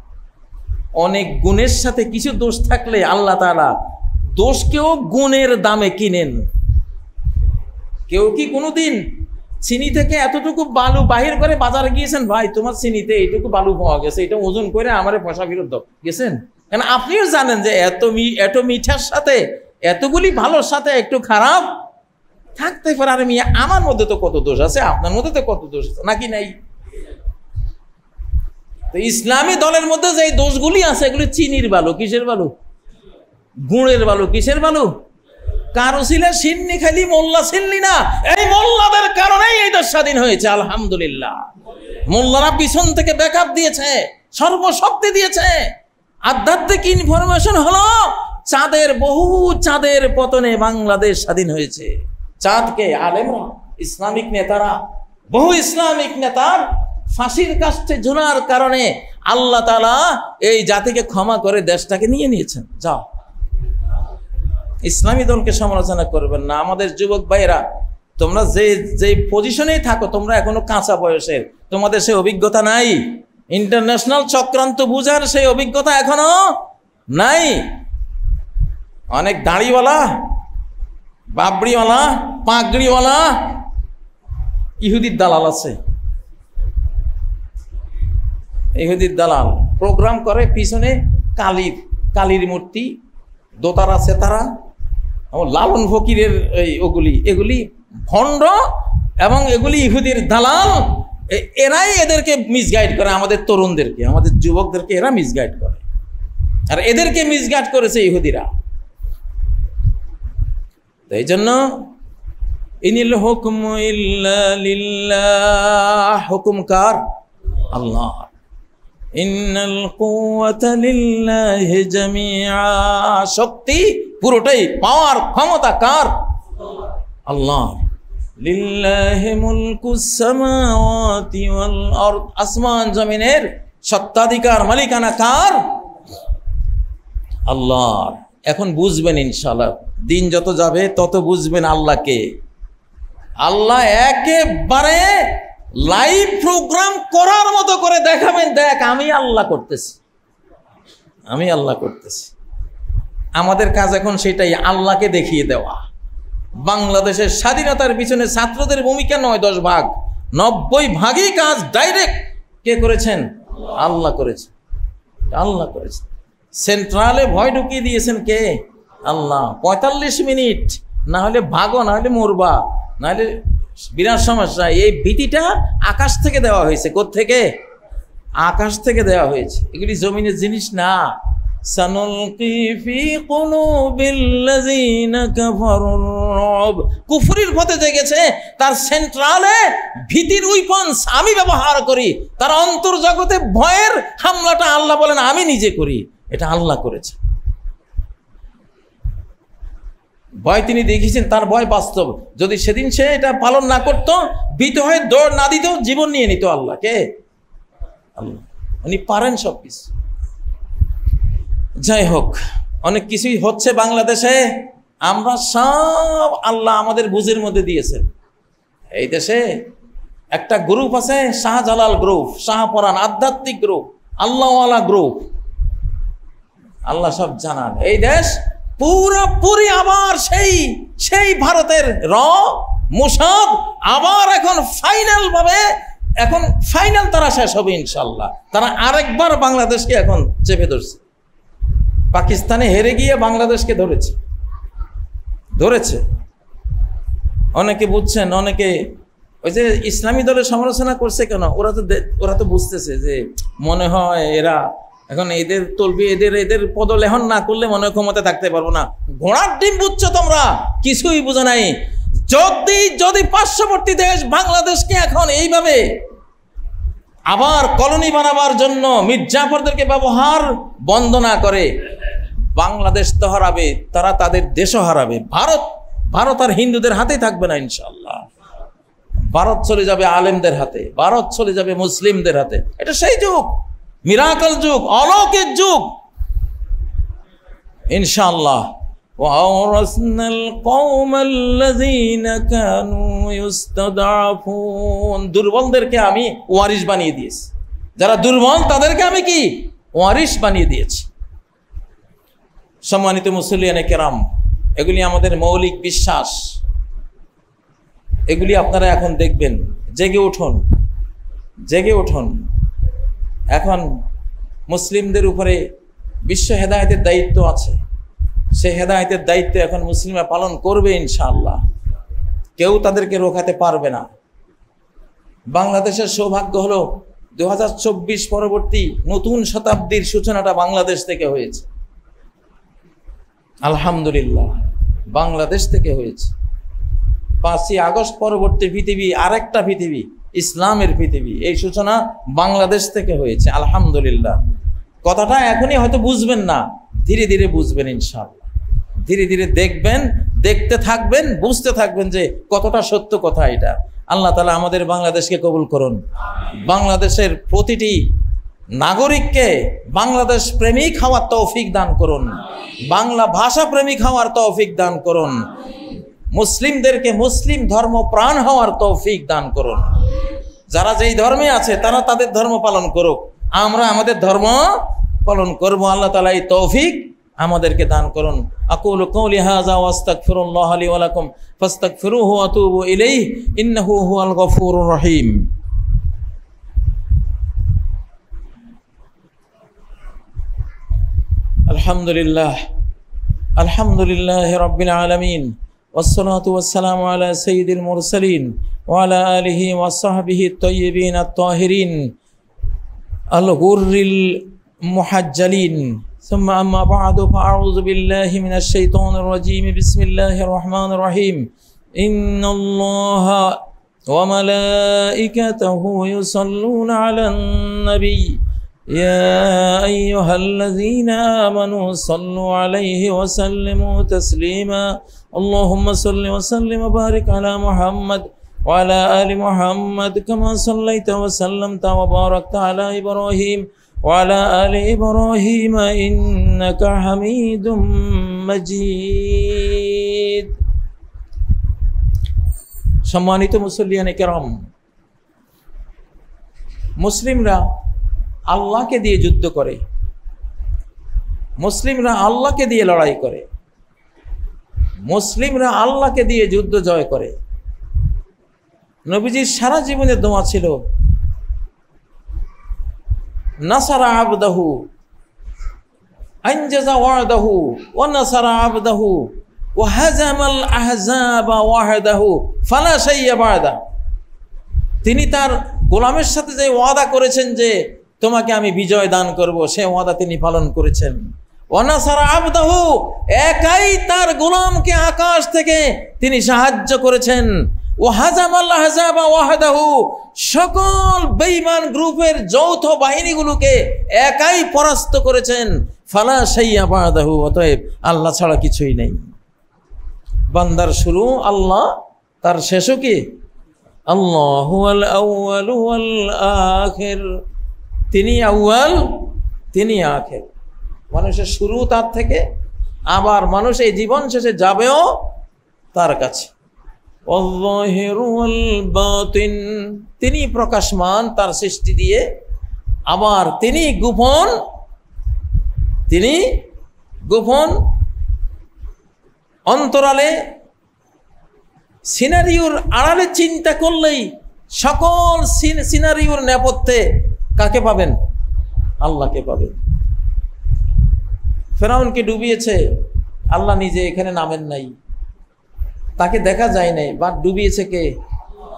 অনেক গুণের সাথে কিছু দোষ থাকলে আল্লাহ তাআলা দোষকেও গুণের দামে কিনেন। কেউ কি কোনোদিন চিনি থেকে এতটুকু বালু বাহির করে বাজারে গিয়েছেন? ভাই তোমার চিনিতে এইটুকু বালু পাওয়া গেছে, এটা ওজন করে আমারে পয়সা ফেরত দাও, গেছেন? কেন আপনিও জানেন যে এত মিঠার সাথে, এতগুলি ভালোর সাথে একটু খারাপ থাকতে পারে। আর আমার মধ্যে তো কত দোষ আছে, আপনার মধ্যে তো কত দোষ আছে, নাকি নাই? তো ইসলামী দলের মধ্যে যে দোষগুলি আছে, এগুলি চিনির বালু। কিসের বালু? গুড়ের বালু। কিসের বালু? কারো ছিল সিন্নি খালি, মোল্লা ছিলনি না। এই মোল্লাদের কারণেই এই দেশ স্বাধীন হয়েছে, আলহামদুলিল্লাহ। মোল্লারা পিছন থেকে ব্যাকআপ দিয়েছে, সর্বশক্তি দিয়েছে। আধ্যাত্মিক ইনফরমেশন হলো বহু চাঁদের পতনে বাংলাদেশ স্বাধীন হয়েছে। চাঁদকে আলেমরা, ইসলামিক নেতারা, বহু ইসলামিক নেতার ফাঁসির কাস্টে ঝুলার কারণে আল্লাহ তাআলা এই জাতিকে ক্ষমা করে দেশটাকে নিয়ে নিয়েছেন। যাও, ইসলামী দলকে সমালোচনা করবেন না। আমাদের যুবক ভাইয়েরা, তোমরা যে পজিশনেই থাকো, তোমরা এখনো কাঁচা বয়সের, তোমাদের সেই অভিজ্ঞতা নাই। ইন্টারন্যাশনাল চক্রান্ত বুঝার সেই অভিজ্ঞতা এখনো নাই। অনেক দাড়িওয়ালা, বাবরিওয়ালা, পাগড়িওয়ালা ইহুদির দালাল আছে, ইহুদির দালাল প্রোগ্রাম করে পিছনে কালীর মূর্তি, দোতারা সেতারা, লালন ফকিরের এগুলি ভণ্ড এবং এগুলি ইহুদির দালাল। এরাই এদেরকে মিসগাইড করে, আমাদের তরুণদেরকে, আমাদের যুবকদেরকে এরা মিসগাইড করে, আর এদেরকে মিসগাইড করেছে ইহুদিরা। তো এই জন্য ইনিল হুকমু ইল্লা লিল্লাহ, হুকুম কার? আল্লাহ। ইন্নাল কুওয়াতা লিল্লাহি জামিআ, শক্তি পুরোটাই, পাওয়ার ক্ষমতা কার? আল্লাহ। লিল্লাহি মুলকুস সামাওয়াতি ওয়াল আরদ, আসমান জমিনের সত্ত্বাধিকার মালিকানা কার? আল্লাহর। এখন বুঝবেন ইনশাআল্লাহ, দিন যত যাবে তত বুঝবেন আল্লাহকে। আল্লাহ একেবারে লাইভ প্রোগ্রাম করার মতো করে দেখাবেন, দেখ আমি আল্লাহ করতেছি, আমি আল্লাহ করতেছি। আমাদের কাজ এখন সেটাই, আল্লাহকে দেখিয়ে দেওয়া। বাংলাদেশের স্বাধীনতার পিছনে ছাত্রদের ভূমিকা 9-10 ভাগ, 90 ভাগই কাজ ডাইরেক্ট কে করেছেন? আল্লাহ করেছেন, আল্লাহ করেছেন। সেন্ট্রালে ভয় ঢুকিয়ে দিয়েছেন কে? আল্লাহ। 45 মিনিট, না হলে ভাগো, না হলে মরবা, না হলে বিরাট সমস্যা। এই ভীতিটা আকাশ থেকে দেওয়া হয়েছে। কোত্থেকে? আকাশ থেকে দেওয়া হয়েছে, এগুলি জমিনের জিনিস না। সানুলকি ফি কুলুবিল্লাযিনা কাফারুর রুব, কুফরির পথে জেগেছে, তার সেন্ট্রালে ভীতির উইপন্স আমি ব্যবহার করি, তার অন্তর্জগতে ভয়ের হামলাটা আল্লাহ বলেন আমি নিজে করি। এটা আল্লাহ করেছে। ভয় তিনি দেখিয়েছেন, তার ভয় বাস্তব। যদি সেদিন সে এটা পালন না করত, ভীত হয়ে দৌড় না দিত, জীবন নিয়ে নিত। আল্লাহ কে? আল্লাহ। উনি পারেন সবকিছু। যাই হোক, অনেক কিছুই হচ্ছে বাংলাদেশে, আমরা সব আল্লাহ আমাদের বুঝের মধ্যে দিয়েছেন। এই দেশে একটা গ্রুপ আছে, শাহজালাল গ্রুপ, শাহপরান আধ্যাত্মিক গ্রুপ, আল্লাহওয়ালা গ্রুপ। আল্লাহ সব জানান। এই দেশ পুরোপুরি আবার সেই ভারতের মোসাদ আবার এখন ফাইনাল ভাবে, এখন ফাইনাল তারা শেষ হবে ইনশাল্লাহ। তারা আরেকবার বাংলাদেশকে এখন চেপে ধরছে। পাকিস্তানে হেরে গিয়ে বাংলাদেশকে ধরেছে। অনেকে বুঝছেন, অনেকে ওই যে ইসলামী দলের সমালোচনা করছে কেন, ওরা তো বুঝতেছে যে মনে হয় এরা এখন এদের তলবি, এদের পদলেহন না করলে মনে হয় ক্ষমতা থাকতে পারবো না। ঘোড়ার ডিম বুঝছো তোমরা, কিছুই বুঝো নাই। যদি পার্শ্ববর্তী দেশ বাংলাদেশকে এখন এইভাবে আবার কলোনি বানাবার জন্য মির্জাফরদেরকে ব্যবহার বন্ধ না করে, বাংলাদেশ তো হারাবে, তারা তাদের দেশও হারাবে। ভারত আর হিন্দুদের হাতেই থাকবে না ইনশাআল্লাহ। ভারত চলে যাবে আলেমদের হাতে, ভারত চলে যাবে মুসলিমদের হাতে। এটা সেই যুগ, মিরাকল যুগ, অলৌকিক যুগ ইনশাআল্লাহ। ওয়াওরাসনাল কওমাল্লাযীনা কানু ইস্তাদআফুন, দুর্বলদেরকে আমি ওয়ারিশ বানিয়ে দিয়েছি। যারা দুর্বল তাদেরকে আমি কি ওয়ারিশ বানিয়ে দিয়েছি। সম্মানিত মুসল্লিয়ানে কেরাম, এগুলি আমাদের মৌলিক বিশ্বাস। এগুলি আপনারা এখন দেখবেন। জেগে উঠুন। এখন মুসলিমদের উপরে বিশ্ব হেদায়েতের দায়িত্ব আছে। সে হেদায়েতের দায়িত্ব এখন মুসলিমরা পালন করবে ইনশাআল্লাহ। কেউ তাদেরকে রোখাতে পারবে না। বাংলাদেশের সৌভাগ্য হলো 2024 পরবর্তী নতুন শতাব্দীর সূচনাটা বাংলাদেশ থেকে হয়েছে। আলহামদুলিল্লাহ, বাংলাদেশ থেকে হয়েছে। 5ই আগস্ট পরবর্তী পৃথিবী আরেকটা পৃথিবী, ইসলামের পৃথিবী। এই সূচনা বাংলাদেশ থেকে হয়েছে আলহামদুলিল্লাহ। কথাটা এখনই হয়তো বুঝবেন না, ধীরে ধীরে বুঝবেন ইনশাআল্লাহ। ধীরে ধীরে দেখবেন, দেখতে থাকবেন, বুঝতে থাকবেন যে কতটা সত্য কথা এটা। আল্লাহ তাআলা আমাদের বাংলাদেশকে কবুল করুন। বাংলাদেশের প্রতিটি নাগরিককে বাংলাদেশ প্রেমিক হওয়ার তৌফিক দান করুন। বাংলা ভাষা প্রেমিক হওয়ার তৌফিক দান করুন। মুসলিমদেরকে মুসলিম ধর্ম প্রাণ হওয়ার তৌফিক দান করুন। যারা যেই ধর্মে আছে তারা তাদের ধর্ম পালন করুক, আমরা আমাদের ধর্ম পালন করব। আল্লাহ তাআলা এই তৌফিক আমাদেরকে দান করুন। আকুলু কওলি হাযা ওয়া আস্তাগফিরুল্লাহ লি ওয়া লাকুম ফাস্তাগফিরুহু ওয়া তুবু ইলাইহি ইন্নাহু হুয়াল গফুরুর রহিম। আলহামদুলিল্লাহ, আলহামদুলিল্লাহি রাব্বিল আলামিন, ওয়াসসালাতু ওয়াসসালামু আলা সাইয়্যিদিল মুরসালিন ওয়া আলা আলিহি ওয়া সাহবিহি আত-তাইয়্যিবিন আত-তাহিরিন আল-গুররিল মুহাজ্জালিন। সুম্মা আম্মা বা'দু ফাআউযু বিল্লাহি মিনাশ শাইতানির রাজীম। বিসমিল্লাহির রহমানির রহিম। ইন্নাল্লাহা ওয়া মালাইকাতাহু ইউসাল্লুনা আলান নবী ইয়া আইয়ুহাল্লাযীনা আমানু সাল্লু আলাইহি ওয়া সাল্লিমু তাসলিমা। আল্লাহুম্মা সাল্লি ওয়া সাল্লিম ওয়া বারিক আলা মুহাম্মাদ ওয়া আলা আলি মুহাম্মাদ কামা সাল্লাইতা ওয়া সাল্লামতা ওয়া বারাকতা আলা ইব্রাহিম ওয়া আলা আলি ইব্রাহিম ইন্নাকা হামিদুম মাজিদ। সম্মানিত মুসল্লিয়ানে কেরাম, মুসলিমরা আল্লাহকে দিয়ে যুদ্ধ করে, মুসলিমরা আল্লাহকে দিয়ে লড়াই করে, মুসলিমরা আল্লাহকে দিয়ে যুদ্ধ জয় করে। নবীজির সারা জীবনের দোয়া ছিল নাসারা আবদাহু আনজাজা ওয়াদাহু ওয়া নাসারা আবদাহু ওয়া হাজামাল আহজাবা ওয়াহদাহু ফালা শাইয়া বাদা। তিনি তার গোলামের সাথে যে ওয়াদা করেছেন যে তোমাকে আমি বিজয় দান করব, সে ওয়াদা তিনি পালন করেছেন। ওয়া নাসারা আবদাহু, একাই তার গোলামকে আকাশ থেকে তিনি সাহায্য করেছেন। ওয়া হাজামাল আহজাবা ওয়াহদাহু, সকল বেঈমান গ্রুপের যৌথ বাহিনীগুলোকে একাই পরাস্ত করেছেন। ফালা শাইয়া বাদাহু, অতএব আল্লাহ ছাড়া কিছুই নেই। বান্দার শুরু আল্লাহ, তার শেষও কি আল্লাহু আল আউয়ালু ওয়াল আখির। তিনি আউয়াল, তিনি আখির। মানুষের শুরু তার থেকে, আবার মানুষ এই জীবন শেষে যাবেও তার কাছে। আল-যাহিরু ওয়াল বাতিন, তিনি প্রকাশমান তার সৃষ্টি দিয়ে, আবার তিনি গোপন, তিনি গোপন অন্তরালে সিনারিওর আড়ালে চিন্তা করলেই সকল সিনারিওর নেপথ্যে কাকে পাবেন? আল্লাহকে পাবেন। ফেরাউনকে ডুবিয়েছে, আল্লাহ নিজে এখানে নামেন নাই, তাকে দেখা যায় নাই, বাট ডুবিয়েছে কে?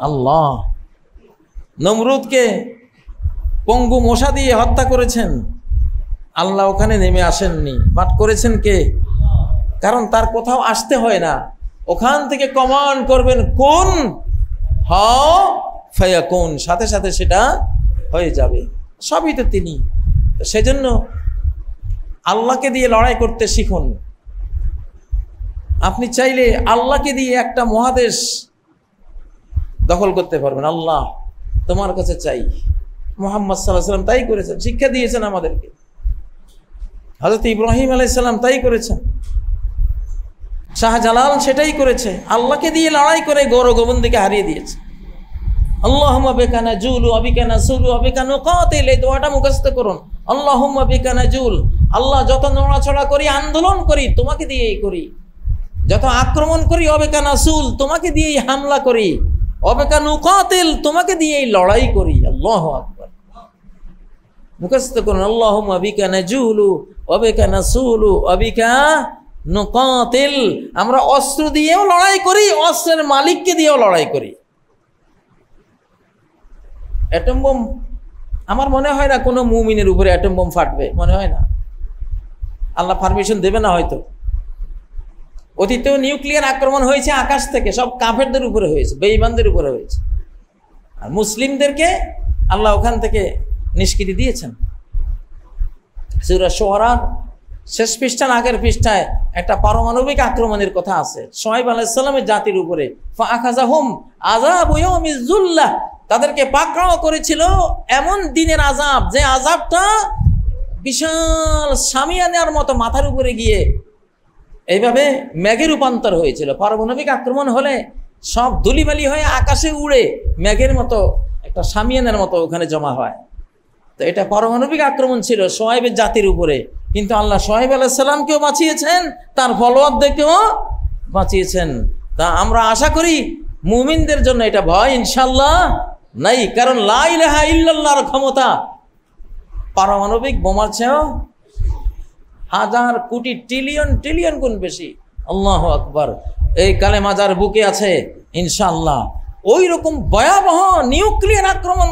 আল্লাহ। নমরুদকে পঙ্গু মশা দিয়ে হত্যা করেছেন, আল্লাহ ওখানে নেমে আসেননি, বাট করেছেন কে? কারণ তার কোথাও আসতে হয় না, ওখান থেকে কমান্ড করবেন কোন হাও ফায়াকুন, সাথে সাথে সেটা হয়ে যাবে। সবই তো তিনি। সেজন্য আল্লাহকে দিয়ে লড়াই করতে শিখুন। আপনি চাইলে আল্লাহকে দিয়ে একটা মহাদেশ দখল করতে পারবেন। আল্লাহ তোমার কাছে চাই। মুহাম্মদ সাল্লাল্লাহু আলাইহি ওয়াসাল্লাম তাই করেছেন, শিক্ষা দিয়েছেন আমাদেরকে। হযরত ইব্রাহিম আলাইহিস সালাম তাই করেছেন, শাহজালাল সেটাই করেছে, আল্লাহকে দিয়ে লড়াই করে গৌর গোবিন্দকে হারিয়ে দিয়েছে। আল্লাহুম্মা বিকা নাজুলু ওয়া বিকা নাসুলু ওয়া বিকা নুকাতিল, এই দোয়াটা মুখস্থ করুন। আল্লাহুম্মা বিকা নাজুল, আল্লাহ যত নড়াচড়া করি, আন্দোলন করি, তোমাকে দিয়েই করি। যত আক্রমণ করি, অবেকা নাসুল, তোমাকে দিয়েই হামলা করি। অবেকা নুকাতিল, তোমাকে দিয়েই লড়াই করি। আল্লাহু আকবার, মুখস্থ করুন। আল্লাহুম্মা বিকা নাজুলু ওয়া বিকা নাসুলু ওয়া বিকা নুকাতিল। আমরা অস্ত্র দিয়েও লড়াই করি, অস্ত্রের মালিককে দিয়েও লড়াই করি। অ্যাটম বোম, আমার মনে হয় না কোনো মুমিনের উপরে অ্যাটম বোম ফাটবে, মনে হয় না। আল্লাহ পারমিশন দেবে না হয়তো। অতীতেও নিউক্লিয়ার আক্রমণ হয়েছে আকাশ থেকে, সব কাফেরদের উপরে হয়েছে, বেঈমানদের উপরে হয়েছে। আর মুসলিমদেরকে আল্লাহ ওখান থেকে নিষ্কৃতি দিয়েছেন। সূরা শুআরা শেষ পৃষ্ঠার আগের পৃষ্ঠায় একটা পারমাণবিক আক্রমণের কথা আছে শুআয়ব আলাইহিস সালামের জাতির উপরে। ফাআখাযাহুম আযাবু ইয়াউমিজ যুল্লাহ, তাদেরকে পাকড়াও করেছিল এমন দিনের আযাব, যে আযাবটা বিশাল সামিয়ানার মতো মাথার উপরে গিয়ে এইভাবে মেঘে রূপান্তর হয়েছিল। পারমাণবিক আক্রমণ হলে সব ধুলিবালি হয়ে আকাশে উড়ে মেঘের মতো একটা সামিয়ানার মতো ওখানে জমা হয়। তো এটা পারমাণবিক আক্রমণ ছিল শুআয়বের জাতির উপরে। কিন্তু আল্লাহ শোয়েব আলাইহিস সালামকেও বাঁচিয়েছেন, তার ফলোয়ারদেরকেও বাঁচিয়েছেন। তা আমরা আশা করি মুমিনদের জন্য এটা ভয় ইনশাআল্লাহ নাই, কারণ লা ইলাহা ইল্লাল্লাহর ক্ষমতা পারমাণবিক বোমার চেয়েও হাজার কোটি ট্রিলিয়ন গুণ বেশি। আল্লাহু আকবার। এই কালেমা যার বুকে আছে ইনশাআল্লাহ ওই রকম ভয়াবহ নিউক্লিয়ার আক্রমণ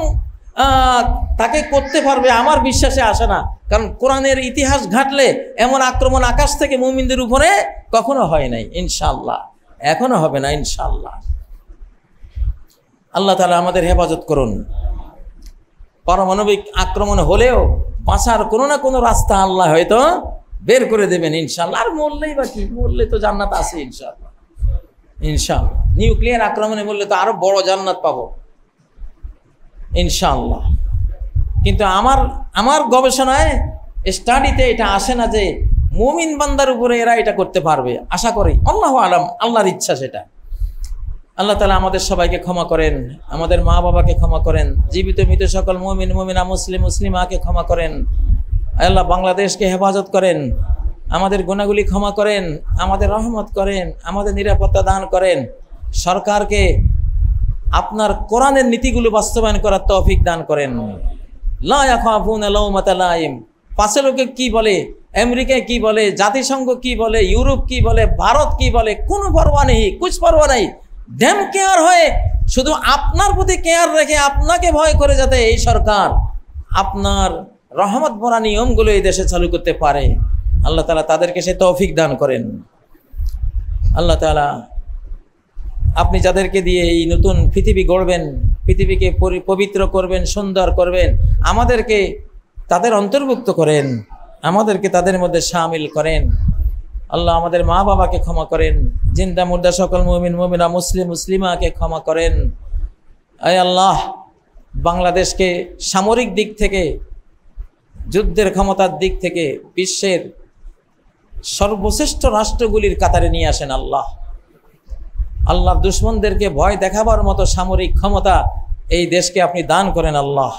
তাকে করতে পারবে আমার বিশ্বাসে আসে না, কারণ কোরআনের ইতিহাস ঘাটলে এমন আক্রমণ আকাশ থেকে মুমিনদের উপরে কখনো হয় নাই, ইনশাআল্লাহ এখনো হবে না ইনশাআল্লাহ। আল্লাহ তাআলা আমাদের হেফাজত করুন। পারমাণবিক আক্রমণ হলেও বাঁচার কোনো না কোনো রাস্তা আল্লাহ হয়তো বের করে দেবেন ইনশাআল্লাহ। আর মরলেই বা কি, মরলে তো জান্নাত আছে ইনশাআল্লাহ। ইনশাআল্লাহ নিউক্লিয়ার আক্রমণে মরলে তো আরো বড় জান্নাত পাবো ইনশাআল্লাহ। কিন্তু আমার গবেষণায় স্টাডিতে এটা আসে না যে মুমিন বান্দার উপরে এরা এটা করতে পারবে। আশা করি আল্লাহু আলাম, আল্লাহর ইচ্ছা সেটা। আল্লাহ তাআলা আমাদের সবাইকে ক্ষমা করেন, আমাদের মা বাবাকে ক্ষমা করেন, জীবিত মৃত সকল মুমিন মুমিনা মুসলিম মুসলিমাকে ক্ষমা করেন। আল্লাহ বাংলাদেশকে হেফাজত করেন, আমাদের গুনাহগুলি ক্ষমা করেন, আমাদের রহমত করেন, আমাদের নিরাপত্তা দান করেন। সরকারকে আপনার কোরআনের নীতিগুলো বাস্তবায়ন করার তৌফিক দান করেন। লা ইয়াখাফুনা লাওমাতা লাইম। পাশে লোকে কি বলে, আমেরিকায় কি বলে, জাতিসংঘ কি বলে, ইউরোপ কি বলে, ভারত কি বলে, কোনো পরোয়া নেই, কুছ পরোয়া নাই। ড্যাম কেয়ার হয়ে শুধু আপনার প্রতি কেয়ার রেখে আপনাকে ভয় করে যাতে এই সরকার আপনার রহমত ভরা নিয়মগুলো এই দেশে চালু করতে পারে, আল্লাহ তাআলা তাদেরকে সে তৌফিক দান করেন। আল্লাহ তাআলা আপনি যাদেরকে দিয়ে এই নতুন পৃথিবী গড়বেন, পৃথিবীকে পবিত্র করবেন, সুন্দর করবেন, আমাদেরকে তাদের অন্তর্ভুক্ত করেন, আমাদেরকে তাদের মধ্যে শামিল করেন। আল্লাহ আমাদের মা বাবাকে ক্ষমা করেন, জিন্দা মুর্দা সকল মুমিন মুমিনা মুসলিম মুসলিমাকে ক্ষমা করেন। আয় আল্লাহ বাংলাদেশকে সামরিক দিক থেকে, যুদ্ধের ক্ষমতার দিক থেকে বিশ্বের সর্বশ্রেষ্ঠ রাষ্ট্রগুলির কাতারে নিয়ে আসেন আল্লাহ। আল্লাহর দুশমনদেরকে ভয় দেখাবার মতো সামরিক ক্ষমতা এই দেশকে আপনি দান করেন আল্লাহ।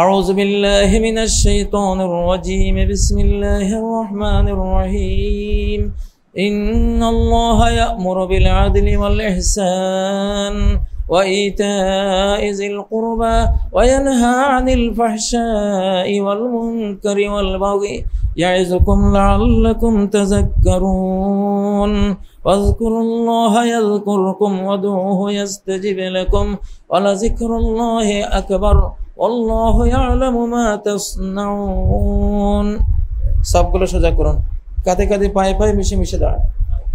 আউযু বিল্লাহি মিনাশ শাইতানির রাজীম। বিসমিল্লাহির রহমানির রহিম। ইন্নাল্লাহা ইয়া'মুরু বিল আদলি ওয়াল ইহসান ওয়া ইতা'i যিল কুরবা ওয়া ইয়ানহা 'আনিল ফাহশা'i ওয়াল মুনকারি ওয়াল বাগই ইয়া'iযুকুম লা'আল্লাকুম তাযাক্কারুন। ওয়াযকুরুল্লাহা ইয়াযকুরকুম ওয়াদউহু ইয়াস্তাজিব লাকুম ওয়া লাযিকরুল্লাহি আকবার ওয়াল্লাহু ইয়া'লামু মা তাসনাউন। সবগুলো সোজা করুন, কাঁধে কাঁধে পায়ে পায়ে মিশে মিশে দাঁড়ান।